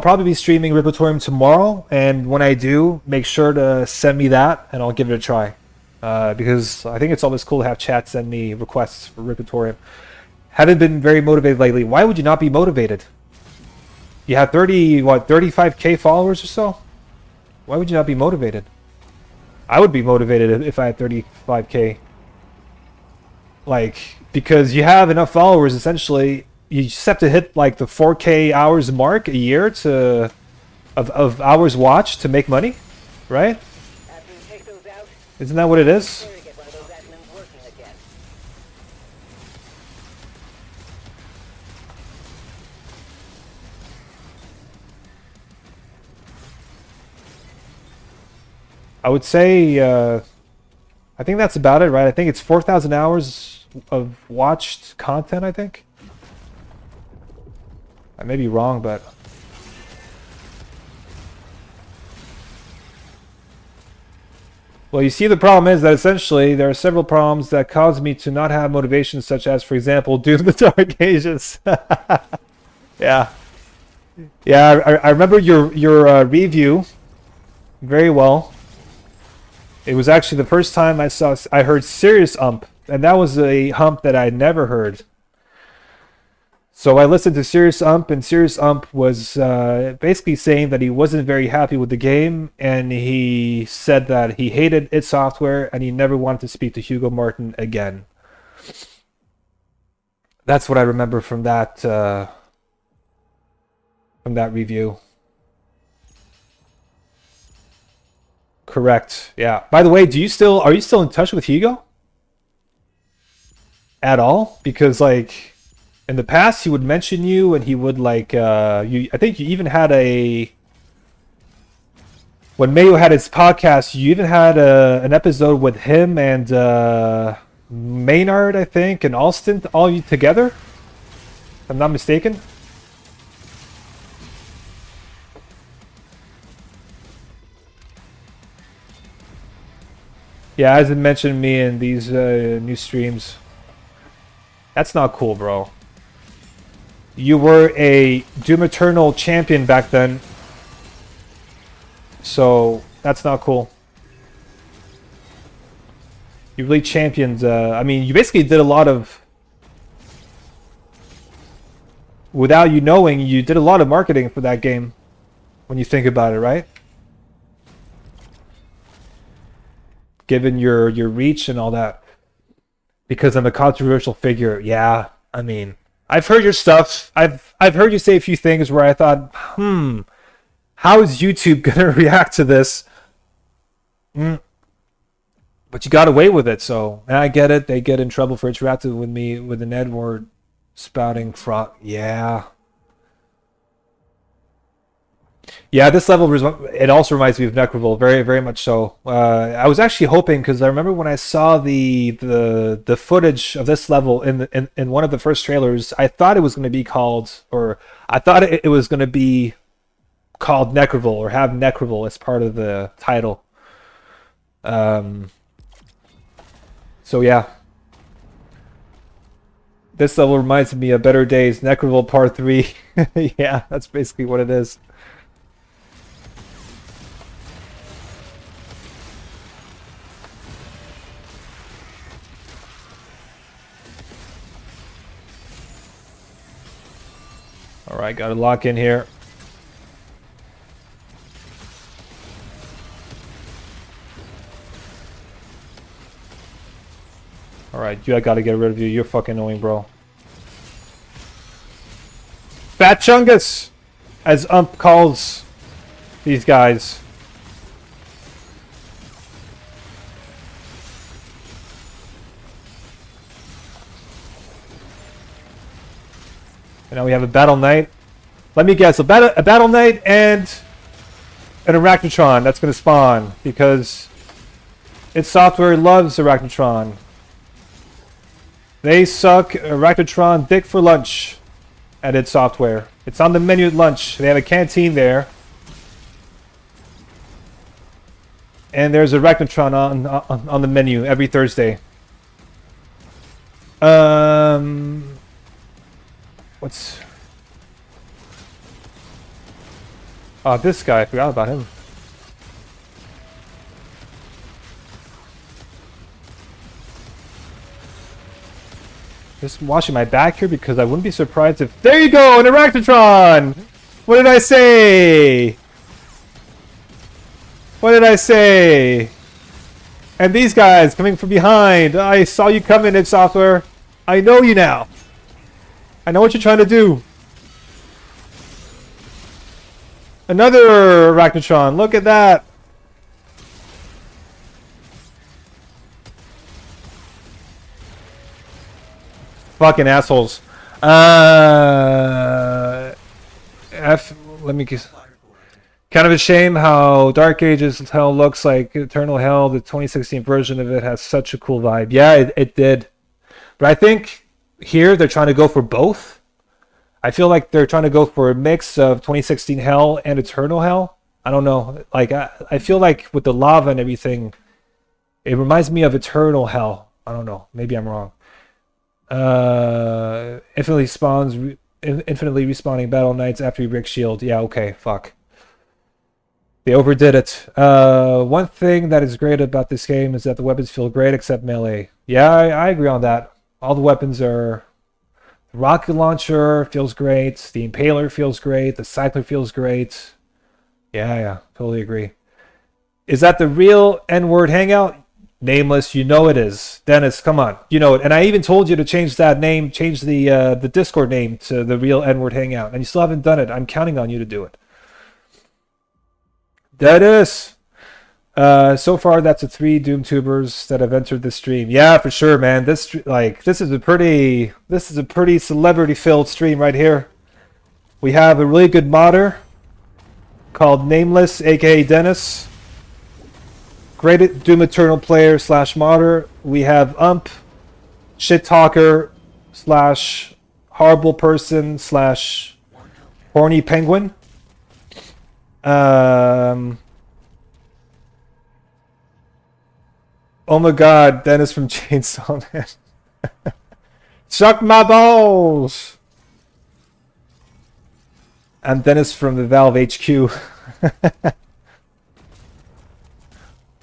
probably be streaming Ripatorium tomorrow, and when I do, make sure to send me that, and I'll give it a try. Because I think it's always cool to have chat send me requests for Ripatorium. Haven't been very motivated lately. Why would you not be motivated? You have 35k followers or so? Why would you not be motivated? I would be motivated if I had 35k. Like, because you have enough followers, essentially, you just have to hit like the 4k hours mark a year of hours watched to make money, right? Isn't that what it is? I would say, I think that's about it, right? I think it's 4,000 hours of watched content, I think. I may be wrong, but... Well, you see, the problem is that essentially there are several problems that cause me to not have motivation, such as, for example, Doom the Dark Ages. Yeah. Yeah, I remember your review very well. It was actually the first time I heard serious ump, and that was a hump that I never heard. So I listened to Serious Ump, and Serious Ump was basically saying that he wasn't very happy with the game, and he said that he hated id Software, and he never wanted to speak to Hugo Martin again. That's what I remember from that review. Correct. Yeah. By the way, are you still in touch with Hugo? At all? Because like in the past he would mention you and he would like I think you even had when Mayo had his podcast, you even had an episode with him and Maynard, I think, and Alston, all you together, if I'm not mistaken. Yeah, hasn't mentioned me in these new streams. That's not cool, bro. You were a Doom Eternal champion back then. So, that's not cool. You really championed... I mean, you basically did a lot of... Without you knowing, you did a lot of marketing for that game. When you think about it, right? Given your reach and all that. Because I'm a controversial figure. Yeah, I mean... I've heard your stuff. I've heard you say a few things where I thought, how is YouTube gonna react to this? But you got away with it, so and I get it. They get in trouble for interacting with me with an Edward spouting fraud. Yeah. Yeah, this level, it also reminds me of Necroville, very, very much so. I was actually hoping, because I remember when I saw the footage of this level in one of the first trailers, I thought it was going to be called, or I thought it was going to be called Necroville, or have Necroville as part of the title. So yeah. This level reminds me of Better Days, Necroville Part 3. Yeah, that's basically what it is. Alright, gotta lock in here. Alright, I gotta get rid of you. You're fucking annoying, bro. Fat Chungus! As Ump calls these guys. And now we have a Battle Knight. Let me guess, a Battle Knight and an Arachnotron that's going to spawn, because id Software loves Arachnotron. They suck Arachnotron dick for lunch at id Software. It's on the menu at lunch. They have a canteen there. And there's Arachnotron on the menu every Thursday. What's... Oh, this guy. I forgot about him. Just watching my back here because I wouldn't be surprised if... There you go! An Arachnotron! What did I say? What did I say? And these guys coming from behind. I saw you coming, id Software. I know you now. I know what you're trying to do. Another Arachnotron. Look at that. Fucking assholes. Let me guess. Kind of a shame how Dark Ages Hell looks like Eternal Hell. The 2016 version of it has such a cool vibe. Yeah, it did. But I think here they're trying to go for both. I feel like they're trying to go for a mix of 2016 Hell and Eternal Hell. I don't know. Like I feel like with the lava and everything, it reminds me of Eternal Hell. I don't know. Maybe I'm wrong. Infinitely spawns infinitely respawning battle knights after you break shield. Yeah, okay, fuck. They overdid it. One thing that is great about this game is that the weapons feel great except melee. Yeah, I agree on that. All the weapons are... The rocket launcher feels great. The impaler feels great. The cycler feels great. Yeah, totally agree. Is that the real N-word hangout? Nameless, you know it is. Dennis, come on, you know it. And I even told you to change that name, change the Discord name to the real N-word hangout, and you still haven't done it. I'm counting on you to do it. Dennis, so far that's the 3 DoomTubers that have entered the stream. Yeah, for sure, man. This is a pretty celebrity-filled stream right here. We have a really good modder called Nameless, aka Dennis. Great Doom Eternal player / modder. We have shit talker / horrible person / horny penguin. Oh my god, Dennis from Chainsaw Man. Suck my balls! I'm Dennis from the Valve HQ.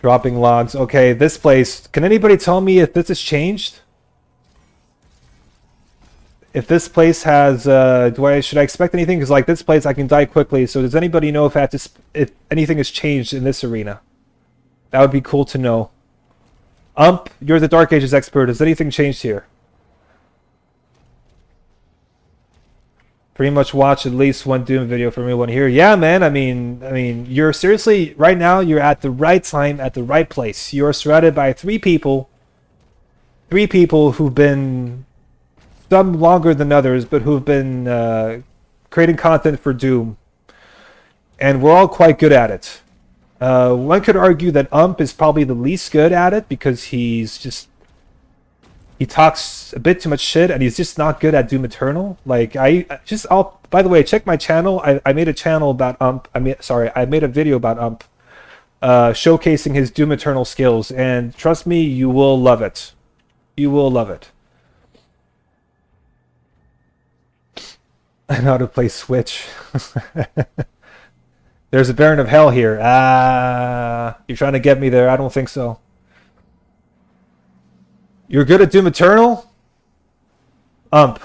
Dropping logs. Okay, this place. Can anybody tell me if this has changed? If this place has, should I expect anything? Because like this place, I can die quickly. So does anybody know if anything has changed in this arena? That would be cool to know. You're the Dark Ages expert. Has anything changed here? Pretty much watch at least one Doom video from everyone here. Yeah, man. I mean, you're seriously right now. You're at the right time, at the right place. You are surrounded by 3 people. 3 people who've been, some longer than others, but who've been creating content for Doom, and we're all quite good at it. One could argue that is probably the least good at it because he talks a bit too much shit, and he's just not good at Doom Eternal. Like, by the way, check my channel. I made a channel about I made a video about showcasing his Doom Eternal skills, and trust me, you will love it. You will love it. I know how to play Switch. There's a Baron of Hell here. You're trying to get me there. I don't think so. You're good at Doom Eternal? Come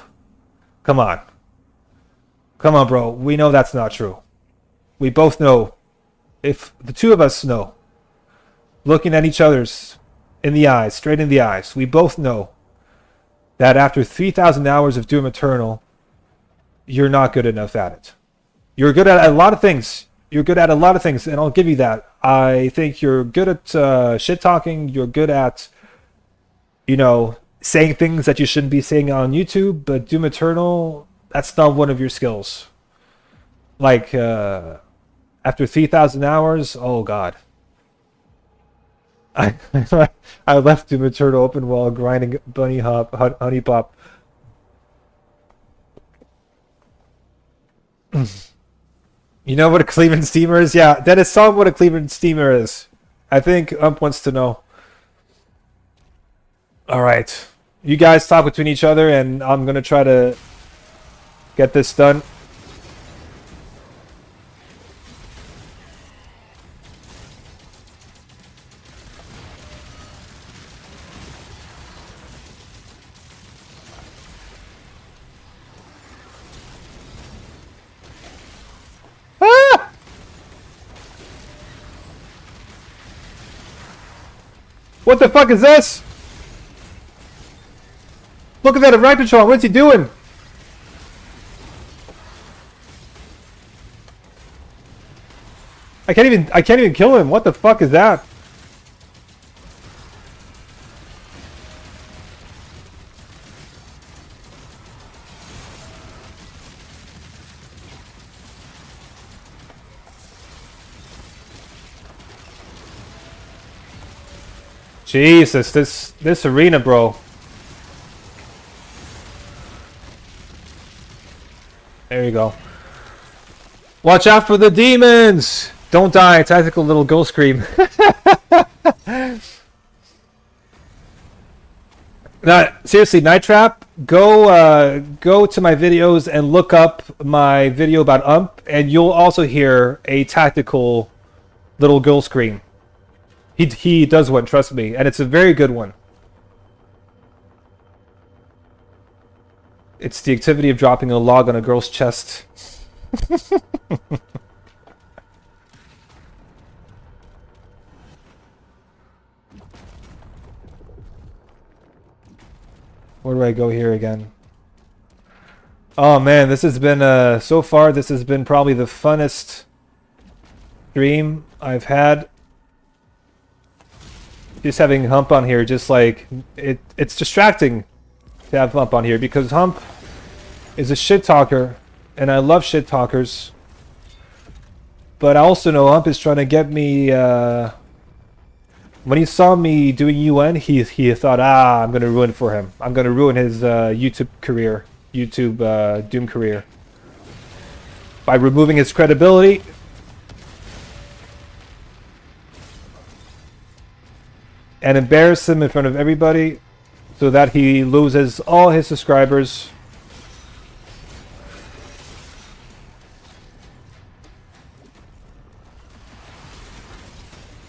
on. Come on, bro. We know that's not true. We both know. If the 2 of us know, looking at each other's in the eyes, straight in the eyes, we both know that after 3,000 hours of Doom Eternal, you're not good enough at it. You're good at a lot of things. You're good at a lot of things, and I'll give you that. I think you're good at shit-talking. You're good at, saying things that you shouldn't be saying on YouTube, but Doom Eternal, that's not one of your skills. Like, after 3,000 hours, oh god. I left Doom Eternal open while grinding Honey Pop. You know what a Cleveland steamer is? Yeah, Dennis, tell him what a Cleveland steamer is. I think wants to know. Alright. You guys talk between each other, and I'm going to try to get this done. Ah! What the fuck is this? Look at that Ripatorium. What's he doing? I can't even kill him. What the fuck is that? Jesus, this arena, bro. There you go. Watch out for the demons! Don't die, tactical little ghost scream. Not seriously, Night Trap. Go to my videos and look up my video about and you'll also hear a tactical little girl scream. He does one, trust me, and it's a very good one. It's the activity of dropping a log on a girl's chest. Where do I go here again? Oh man, this has been so far this has been probably the funnest stream I've had. Just having Hump on here, just like it's distracting to have Hump on here because Hump is a shit talker and I love shit talkers. But I also know Hump is trying to get me when he saw me doing UN, he thought, I'm gonna ruin it for him. I'm gonna ruin his YouTube career, Doom career, by removing his credibility. And embarrass him in front of everybody so that he loses all his subscribers.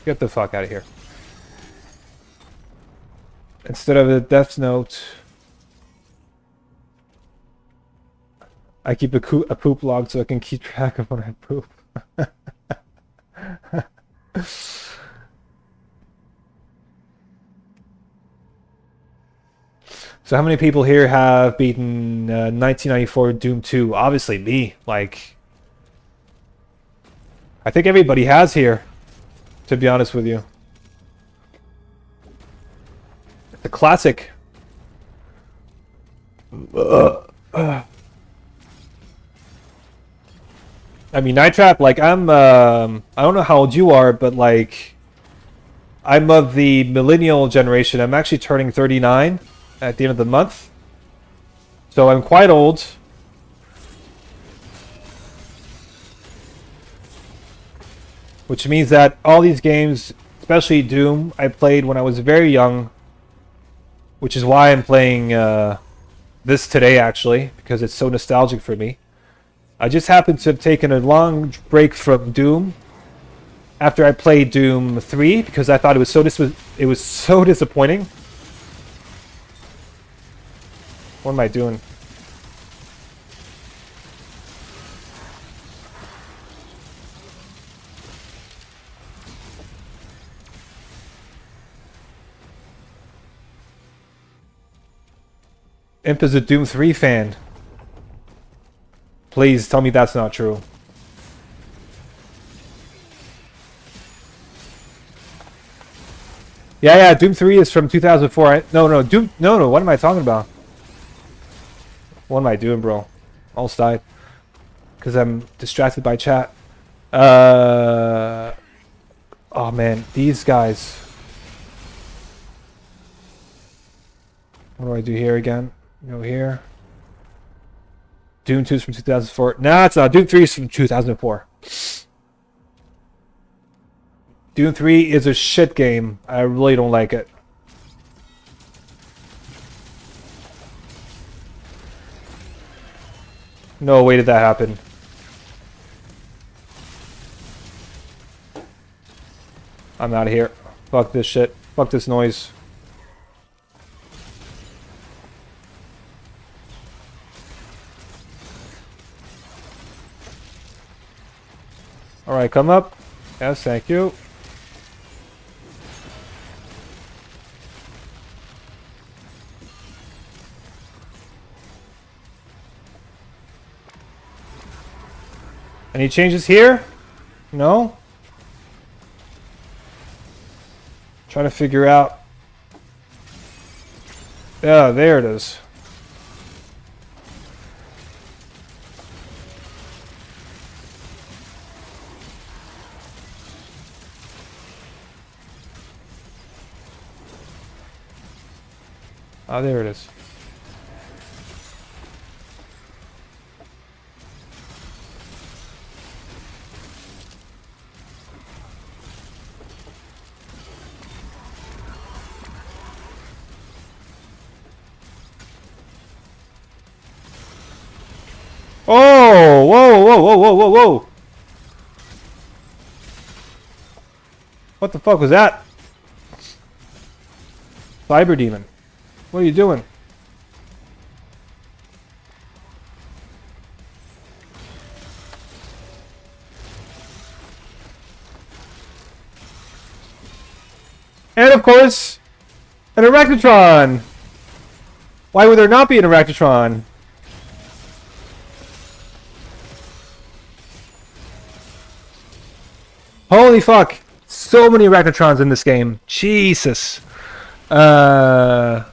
Get the fuck out of here. Instead of a death note, I keep a poop log so I can keep track of when I poop. So how many people here have beaten 1994 Doom 2? Obviously me. Like, I think everybody has here, to be honest with you. It's a classic. I mean, Night Trap, like, I don't know how old you are, but, like, I'm of the millennial generation. I'm actually turning 39 at the end of the month. So I'm quite old. Which means that all these games, especially Doom, I played when I was very young. Which is why I'm playing this today, actually, because it's so nostalgic for me. I just happened to have taken a long break from Doom after I played Doom 3 because I thought it was so disappointing. What am I doing? Imp is a Doom 3 fan. Please tell me that's not true. Yeah, Doom 3 is from 2004. No, what am I talking about? What am I doing, bro? Almost died. Because I'm distracted by chat. Oh man, these guys. What do I do here again? Go here. Doom 2 is from 2004. Nah, it's not. Doom 3 is from 2004. Doom 3 is a shit game. I really don't like it. No way did that happen. I'm out of here. Fuck this shit. Fuck this noise. Alright, come up. Yes, thank you. Any changes here? No? Trying to figure out. Yeah, there it is. Ah, there it is. whoa, whoa, whoa, whoa! What the fuck was that? Cyber Demon. What are you doing? And of course, an Arachnotron! Why would there not be an Arachnotron? Holy fuck! So many Arachnotrons in this game. Jesus. Well,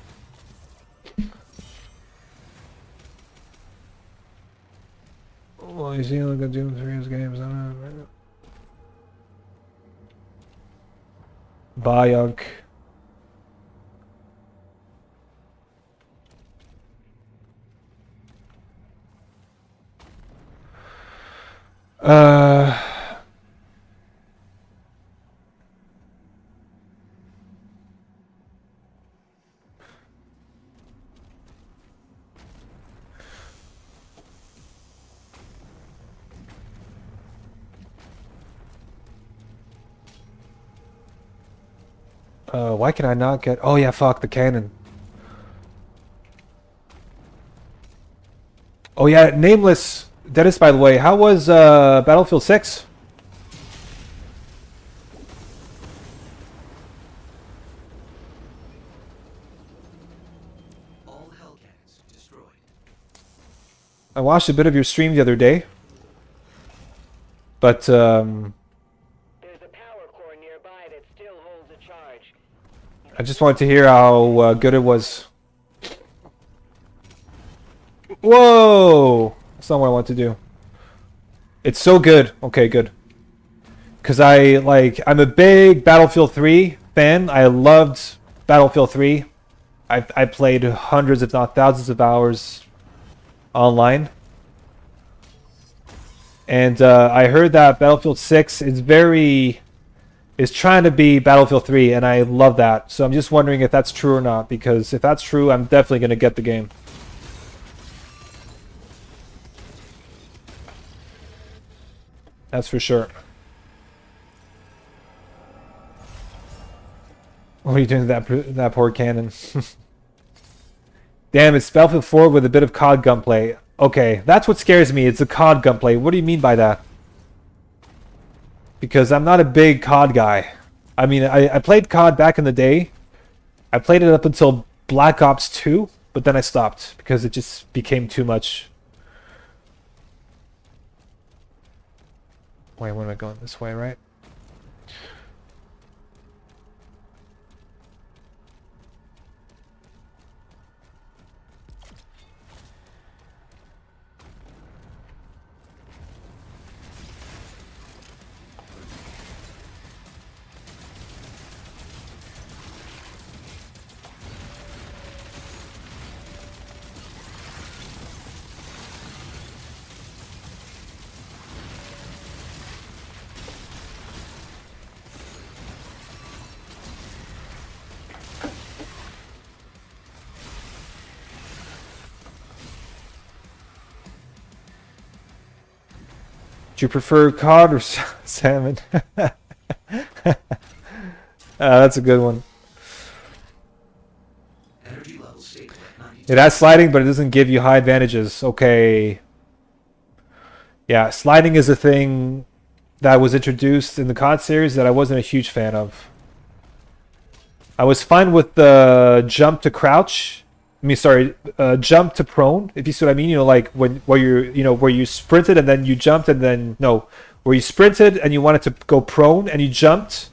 you see, look at Doom 3's games. Bayunk. Why can I not get... Oh yeah, fuck, the cannon. Oh yeah, Nameless. Dennis, by the way, how was Battlefield 6? All Hellcats destroyed. I watched a bit of your stream the other day. But, There's a power core nearby that still holds a charge. I just wanted to hear how good it was. Whoa! That's not what I want to do. It's so good. Okay, good. Because I'm a big Battlefield 3 fan. I loved Battlefield 3. I played hundreds, if not thousands of hours online. And I heard that Battlefield 6 is trying to be Battlefield 3, and I love that. So I'm just wondering if that's true or not, because if that's true, I'm definitely going to get the game. That's for sure. What are you doing to that poor cannon? Damn, it's Battlefield 4 with a bit of COD gunplay. Okay, that's what scares me. It's the COD gunplay. What do you mean by that? Because I'm not a big COD guy. I mean, I played COD back in the day. I played it up until Black Ops 2, but then I stopped because it just became too much. Wait, when am I going? This way, right? Do you prefer cod or salmon? That's a good one. Energy levels stable at 92. It has sliding, but it doesn't give you high advantages. Okay. Yeah, sliding is a thing that was introduced in the COD series that I wasn't a huge fan of. I was fine with the jump to crouch. I mean, sorry, jump to prone. If you see what I mean, you know, like where you sprinted and then you jumped and then where you sprinted and you wanted to go prone and you jumped,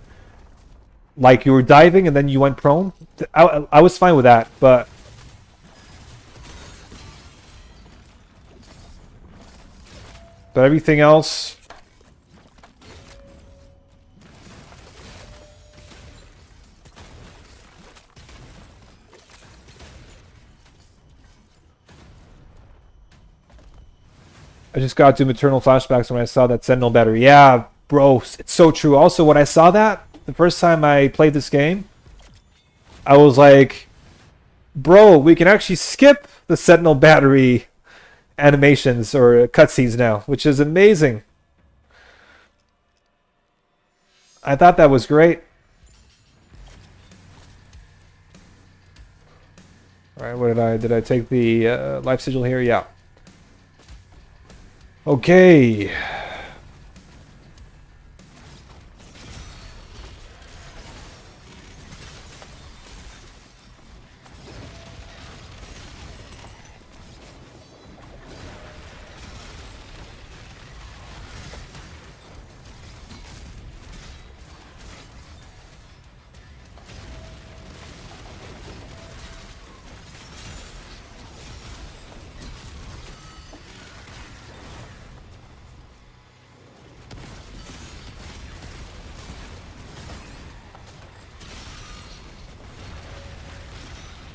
like you were diving and then you went prone. I was fine with that, but everything else. I just got to maternal flashbacks when I saw that Sentinel battery. Yeah, bro, it's so true. Also, when I saw that, the first time I played this game, I was like, bro, we can actually skip the Sentinel battery animations or cutscenes now, which is amazing. I thought that was great. All right, what did I take the life sigil here? Yeah. Okay.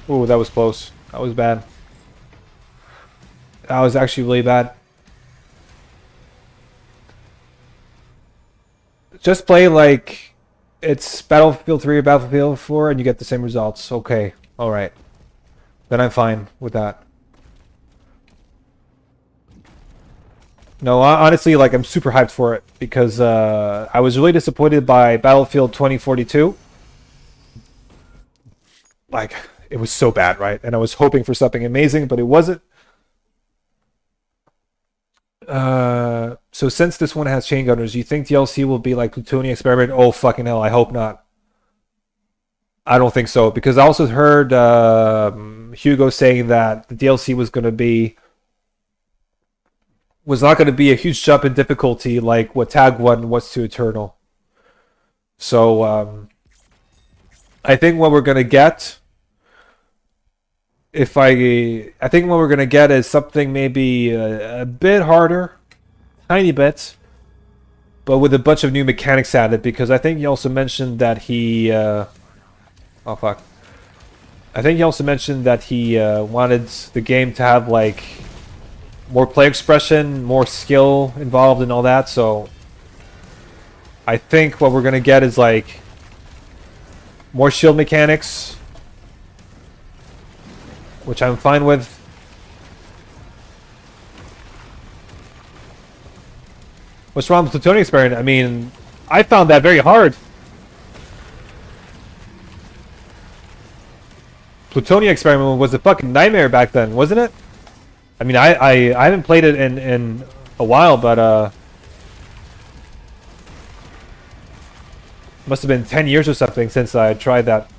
Ooh, that was close. That was bad. That was actually really bad. Just play like it's Battlefield 3 or Battlefield 4 and you get the same results. Okay. Alright. Then I'm fine with that. No, honestly, like, I'm super hyped for it because I was really disappointed by Battlefield 2042. Like, it was so bad, right? And I was hoping for something amazing, but it wasn't. So since this one has chain gunners, you think DLC will be like Plutonium Experiment? Oh, fucking hell, I hope not. I don't think so, because I also heard Hugo saying that the DLC was not going to be a huge jump in difficulty like what Tag 1 was to Eternal. So I think what we're going to get, I think what we're going to get is something maybe a bit harder, tiny bit, but with a bunch of new mechanics added, because I think he also mentioned that he oh fuck. I think he also mentioned that he wanted the game to have like more play expression, more skill involved and all that, so I think what we're gonna get is like more shield mechanics, which I'm fine with. What's wrong with Plutonium Experiment? I mean, I found that very hard. Plutonium Experiment was a fucking nightmare back then, wasn't it? I mean, I haven't played it in a while, but must have been 10 years or something since I tried that.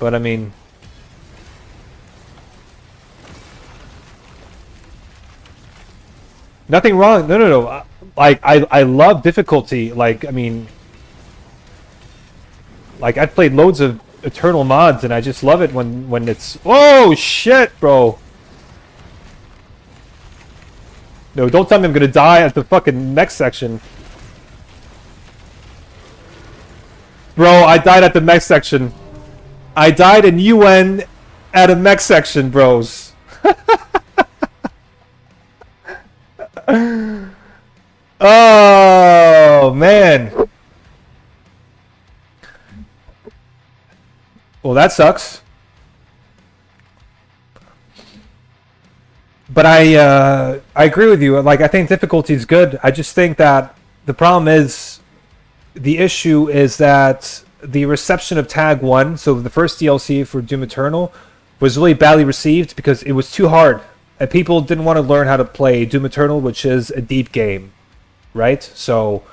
But I mean, nothing wrong. No. Like I love difficulty. Like, I mean, like I've played loads of Eternal mods, and I just love it when it's. Oh shit, bro! No, don't tell me I'm gonna die at the fucking next section. Bro, I died at the mech section. I died in UN at a mech section, bros. Oh, man. Well, that sucks. But I agree with you. Like, I think difficulty is good. I just think that the problem is, the issue is that the reception of Tag 1, so the first DLC for Doom Eternal, was really badly received because it was too hard. And people didn't want to learn how to play Doom Eternal, which is a deep game, right? So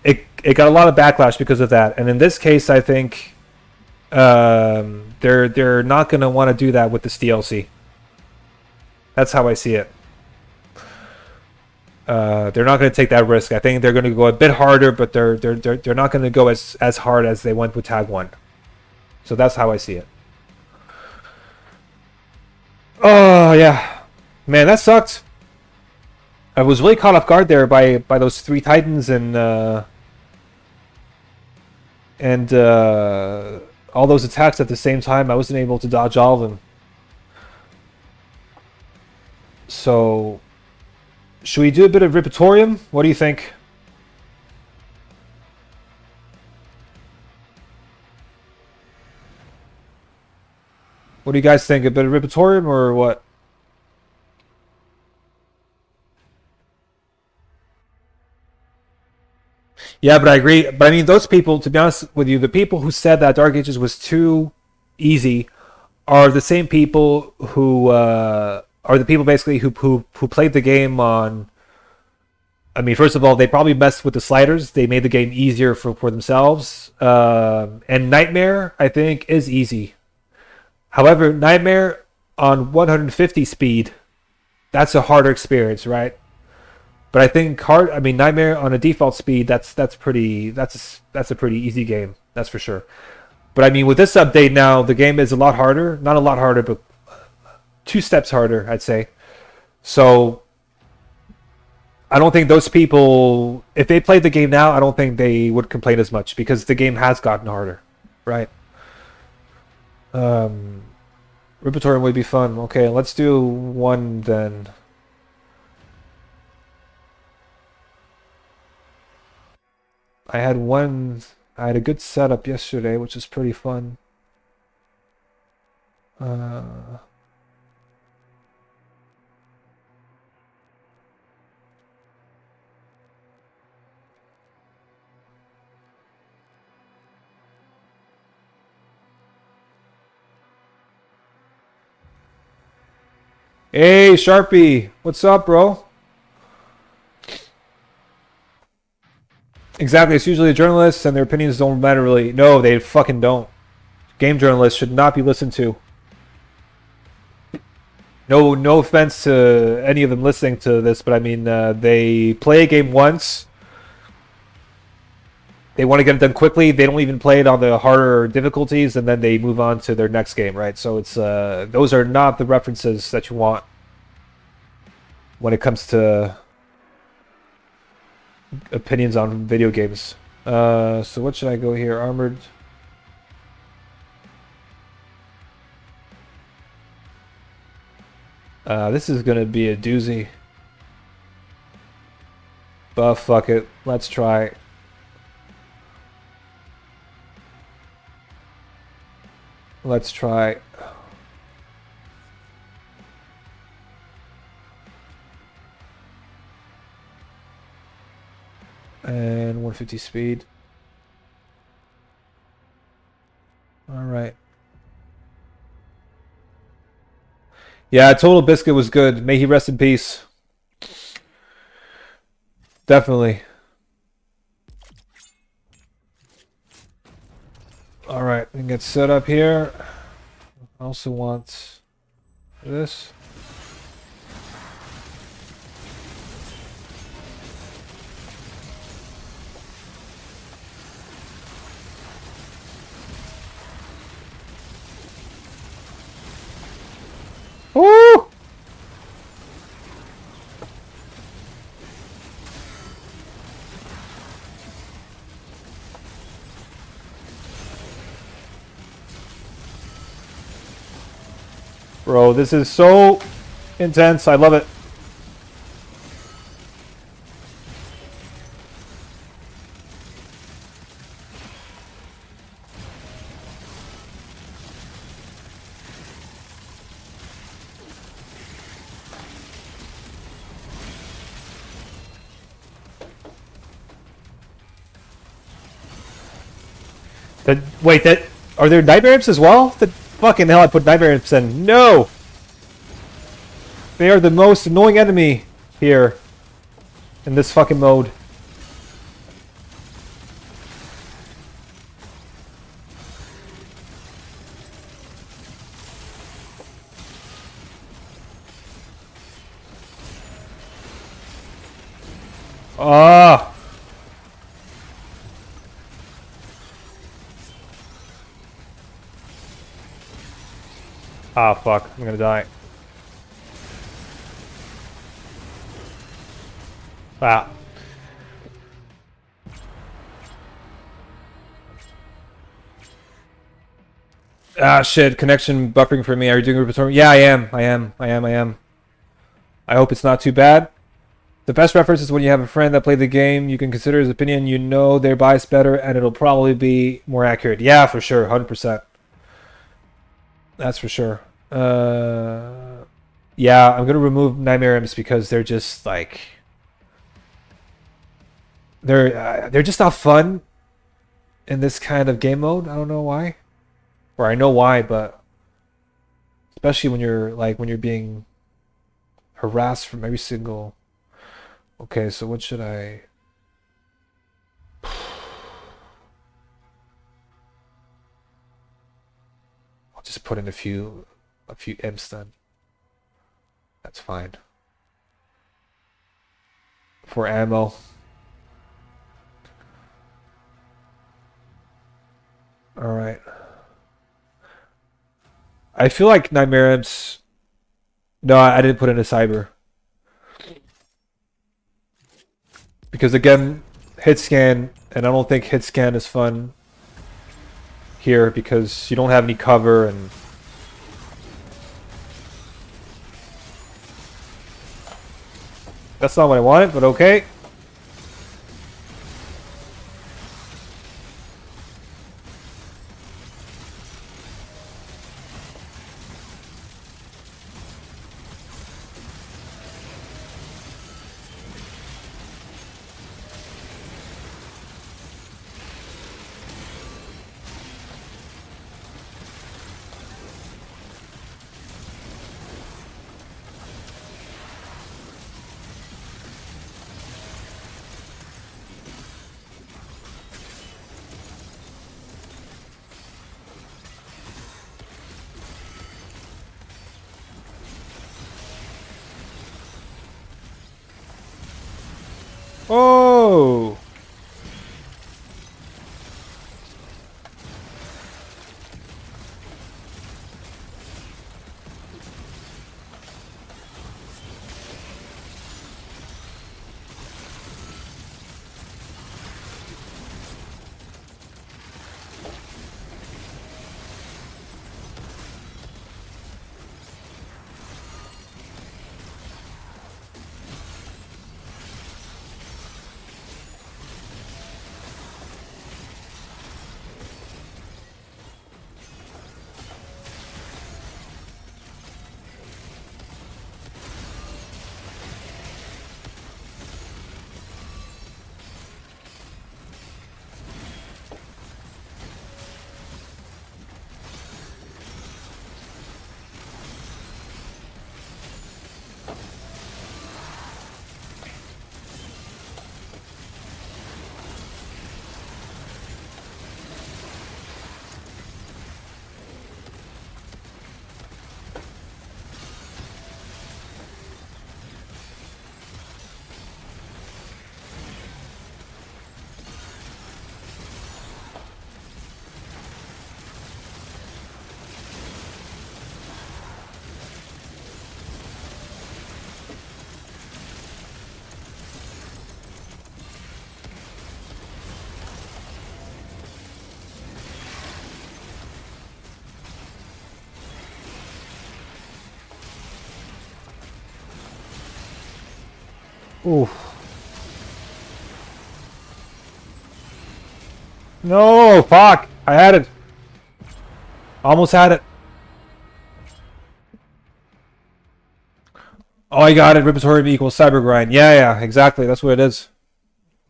it got a lot of backlash because of that. And in this case, I think they're not going to want to do that with this DLC. That's how I see it. They're not going to take that risk. I think they're going to go a bit harder, but they're not going to go as hard as they went with Tag 1. So that's how I see it. Oh yeah, man, that sucked. I was really caught off guard there by those 3 Titans and all those attacks at the same time. I wasn't able to dodge all of them. So, should we do a bit of Ripatorium? What do you think? What do you guys think? A bit of Ripatorium or what? Yeah, but I agree. But I mean, those people, to be honest with you, the people who said that Dark Ages was too easy are the same people who are the people basically who played the game on. I mean, first of all, they probably messed with the sliders. They made the game easier for themselves. And Nightmare, I think, is easy. However, Nightmare on 150 speed, that's a harder experience, right? But I think Nightmare on a default speed, that's a pretty easy game. That's for sure. But I mean, with this update now, the game is a lot harder. Not a lot harder, but 2 steps harder, I'd say. So I don't think those people, if they played the game now, I don't think they would complain as much because the game has gotten harder, right? Ripatorium would be fun. Okay, let's do one then. I had a good setup yesterday, which is pretty fun. Hey, Sharpie, what's up, bro? Exactly, it's usually journalists and their opinions don't matter really. No, they fucking don't. Game journalists should not be listened to. No offense to any of them listening to this, but I mean, they play a game once. They want to get it done quickly. They don't even play it on the harder difficulties, and then they move on to their next game, right? So it's those are not the references that you want when it comes to opinions on video games. So what should I go here? Armored. This is gonna be a doozy. But fuck it. Let's try. Let's try. And 150 speed. All right. Yeah, Total Biscuit was good. May he rest in peace. Definitely. All right, we can get set up here. I also want this. Woo! Bro, this is so intense. I love it. Wait, are there nightmare imps as well? The fucking hell, I put nightmare imps in. No! They are the most annoying enemy here in this fucking mode. Ah! Ah, fuck. I'm gonna die. Ah. Ah, shit. Connection buffering for me. Are you doing Ripatorium? Yeah, I am. I hope it's not too bad. The best reference is when you have a friend that played the game, you can consider his opinion, you know their bias better, and it'll probably be more accurate. Yeah, for sure. 100%. That's for sure. Yeah, I'm going to remove Nightmare Imps because they're just, like... they're just not fun in this kind of game mode. I don't know why, or I know why, but especially when you're being harassed from every single. Okay, so what should I? I'll just put in a few imps then. That's fine. For ammo. Alright. I feel like Nightmare Imps. No, I didn't put in a cyber. Because again, hit scan, and I don't think hit scan is fun here because you don't have any cover and that's not what I wanted, but okay. Oh! Ooh. No, fuck! I had it. Almost had it. Oh, I got it. Ripatorium equals cyber grind. Yeah, exactly. That's what it is.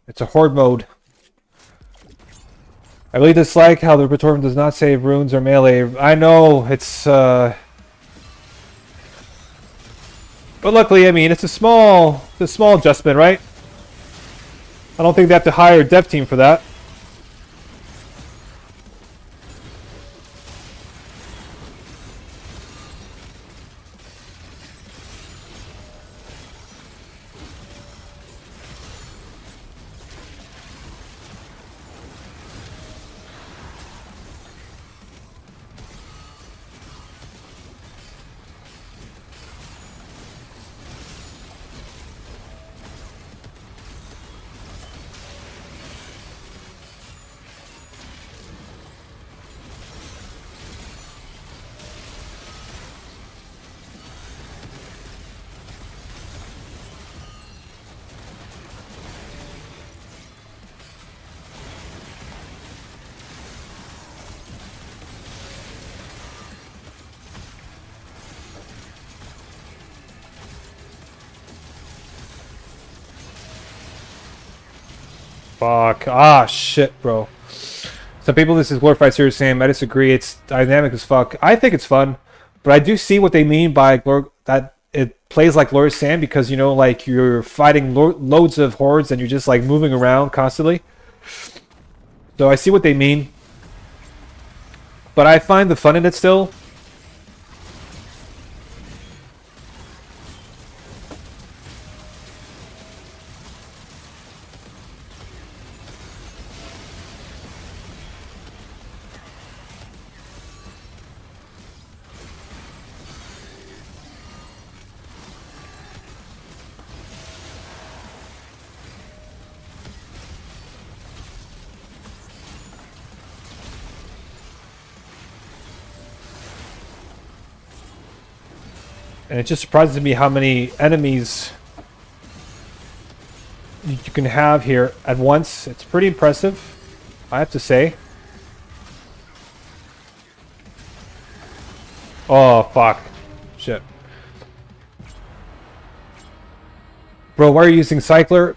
It's a horde mode. I really dislike how the Ripatorium does not save runes or melee. I know, it's but luckily, I mean, it's a small adjustment, right? I don't think they have to hire a dev team for that. Fuck. Ah, shit, bro. Some people, this is glorified serious Sam. I disagree. It's dynamic as fuck. I think it's fun, but I do see what they mean by that it plays like Glorious Sam because, you know, like you're fighting loads of hordes and you're just like moving around constantly. So I see what they mean, but I find the fun in it still. And it just surprises me how many enemies you can have here at once. It's pretty impressive, I have to say. Oh, fuck. Shit. Bro, why are you using Cycler?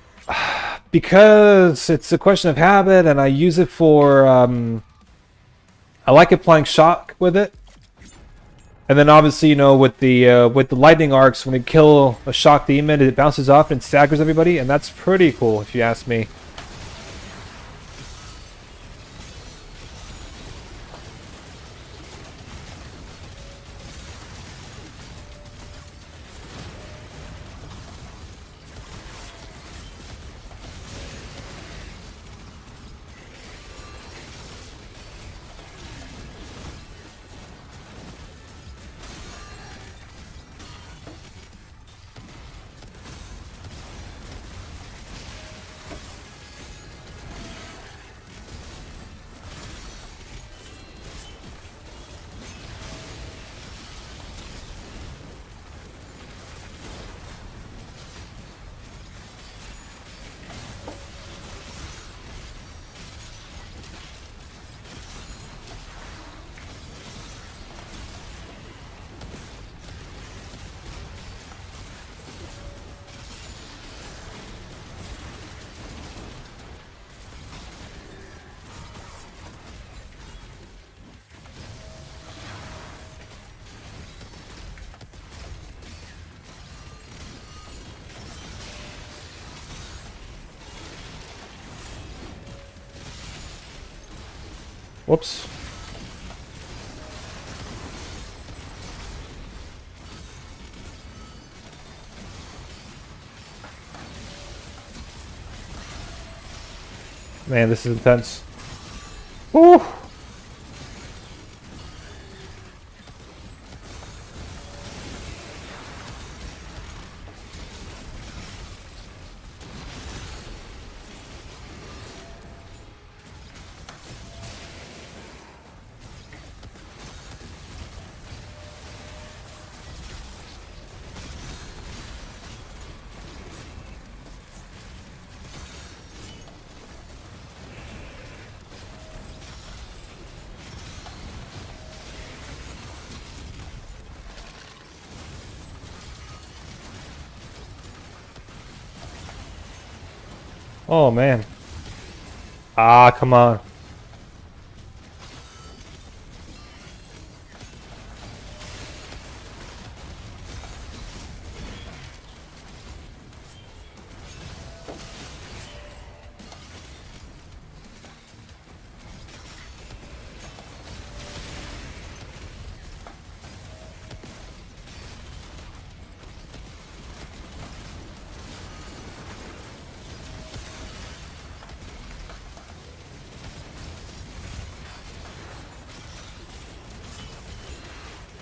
Because it's a question of habit, and I use it for... I like applying shock with it. And then obviously, you know, with the lightning arcs, when you kill a shock demon, it bounces off and staggers everybody, and that's pretty cool, if you ask me. Whoops. Man, this is intense. Woo! Oh, man. Ah, come on.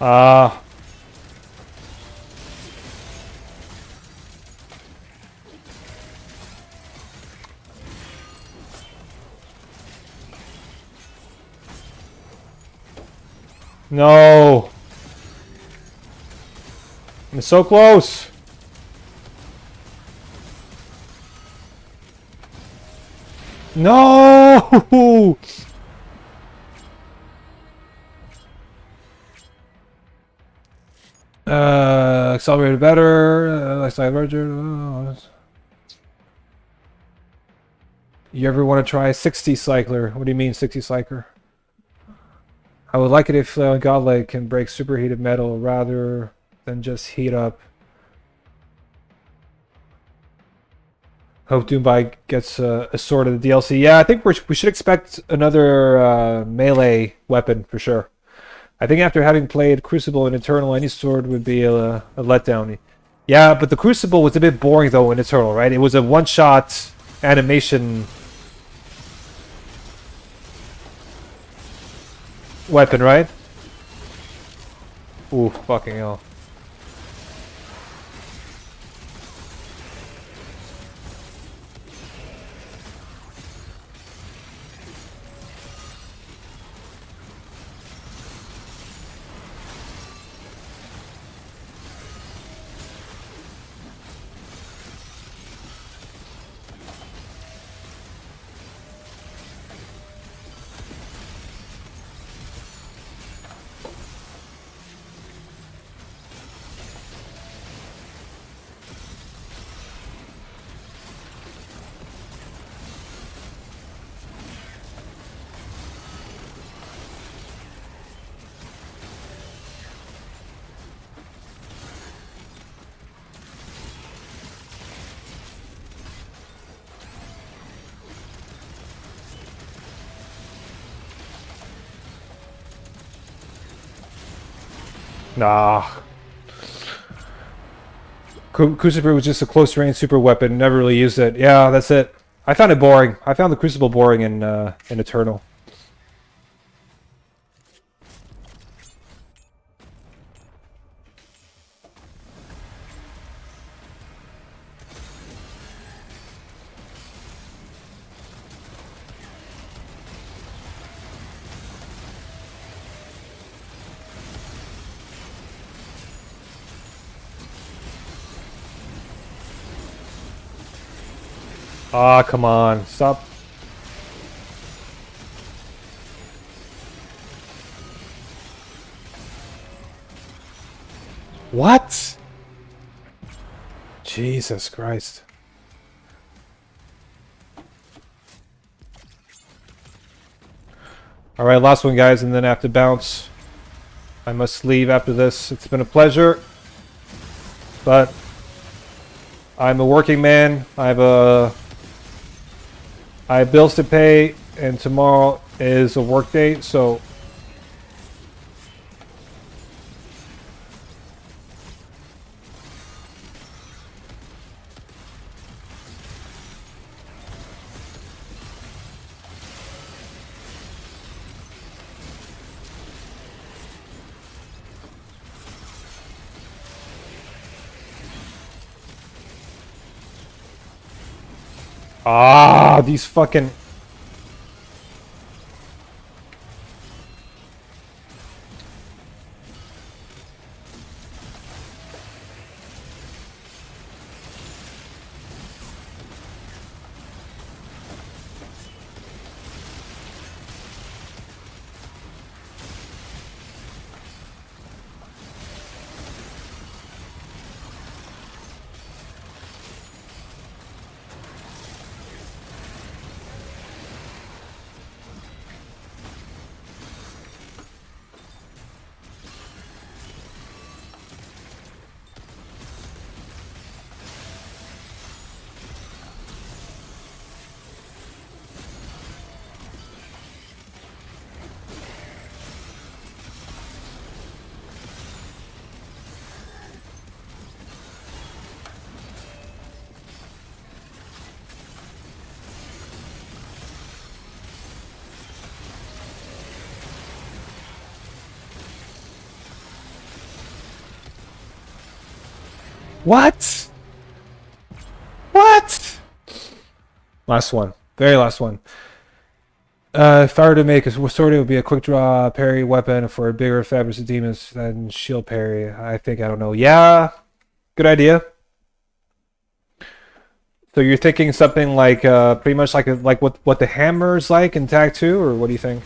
Ah. No. I'm so close. No. Accelerated better. Lifestyle merger. You ever want to try 60 cycler? What do you mean 60 cycler? I would like it if Godlike can break superheated metal rather than just heat up. Hope Doombike gets a sword of the DLC. Yeah, I think we should expect another melee weapon for sure. I think after having played Crucible and Eternal, any sword would be a letdown. Yeah, but the Crucible was a bit boring though in Eternal, right? It was a one-shot animation weapon, right? Ooh, fucking hell. Nah. Crucible was just a close range super weapon. Never really used it. Yeah, that's it. I found it boring. I found the Crucible boring in Eternal. Ah, come on. Stop. What? Jesus Christ. Alright, last one, guys, and then I have to bounce. I must leave after this. It's been a pleasure. But I'm a working man. I have bills to pay, and tomorrow is a work day, so these fucking... What? What? Last one. Very last one. If I were to make a sword, it would be a quick draw parry weapon for a bigger fabric of demons than shield parry. I think, I don't know. Yeah, good idea. So you're thinking something like pretty much like what the hammer's like in Tag 2, or what do you think?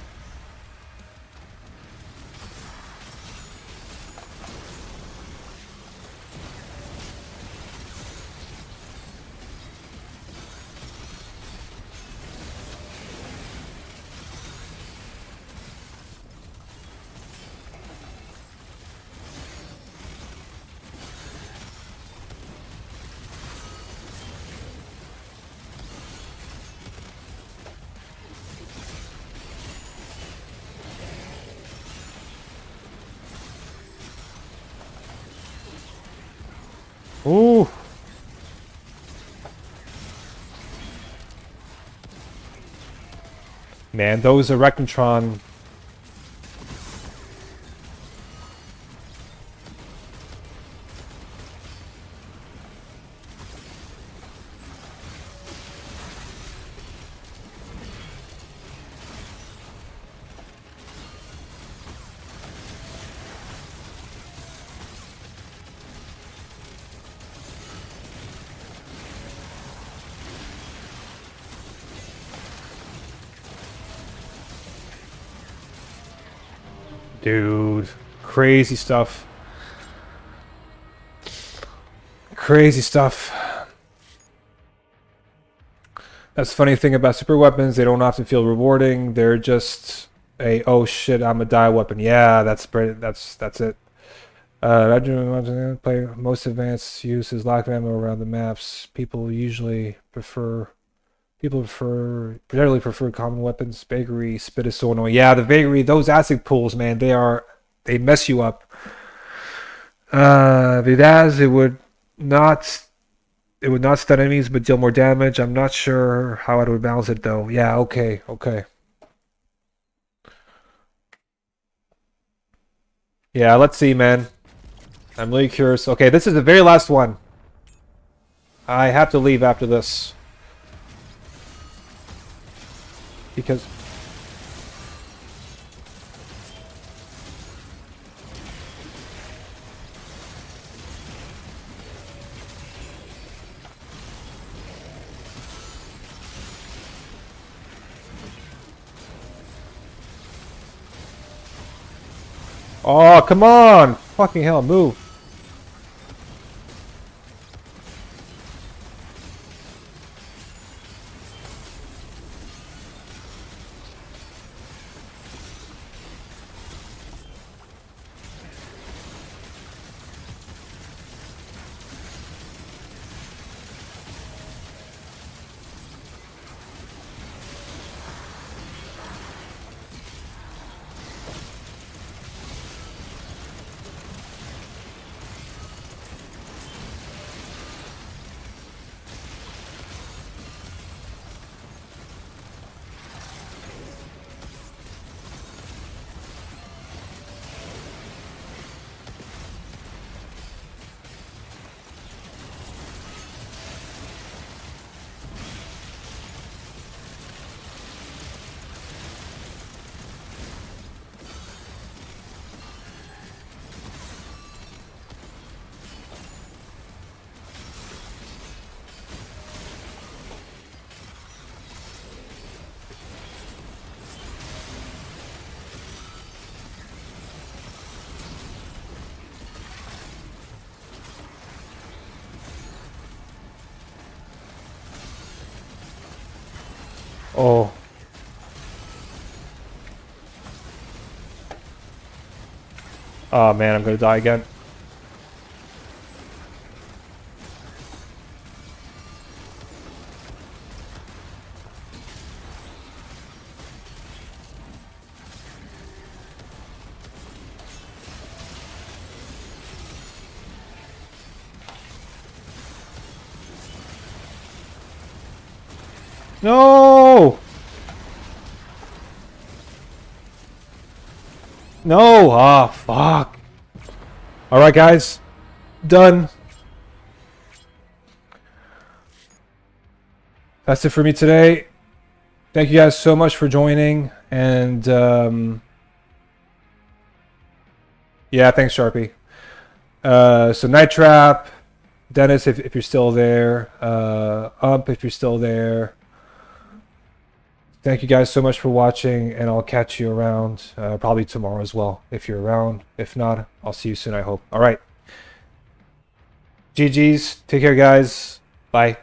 Ooh. Man, those Arachnotron. Dude, crazy stuff. Crazy stuff. That's the funny thing about super weapons. They don't often feel rewarding. They're just a oh shit, I'm a die weapon. Yeah, that's it. I play most advanced use is lack of ammo around the maps. People generally prefer common weapons. Vagary, spit is so annoying. Yeah, the vagary, those acid pools, man, they mess you up. Vidaz, it would not stun enemies but deal more damage. I'm not sure how I would balance it though. Yeah, okay. Yeah, let's see, man. I'm really curious. Okay, this is the very last one. I have to leave after this. Because... Oh, come on! Fucking hell, move. Oh. Oh man, I'm gonna die again. No! No! Ah, fuck. Alright, guys. Done. That's it for me today. Thank you guys so much for joining. And, yeah, thanks, Sharpie. So, Night Trap. Dennis, if you're still there. If you're still there. Thank you guys so much for watching, and I'll catch you around probably tomorrow as well, if you're around. If not, I'll see you soon, I hope. All right. GG's. Take care, guys. Bye.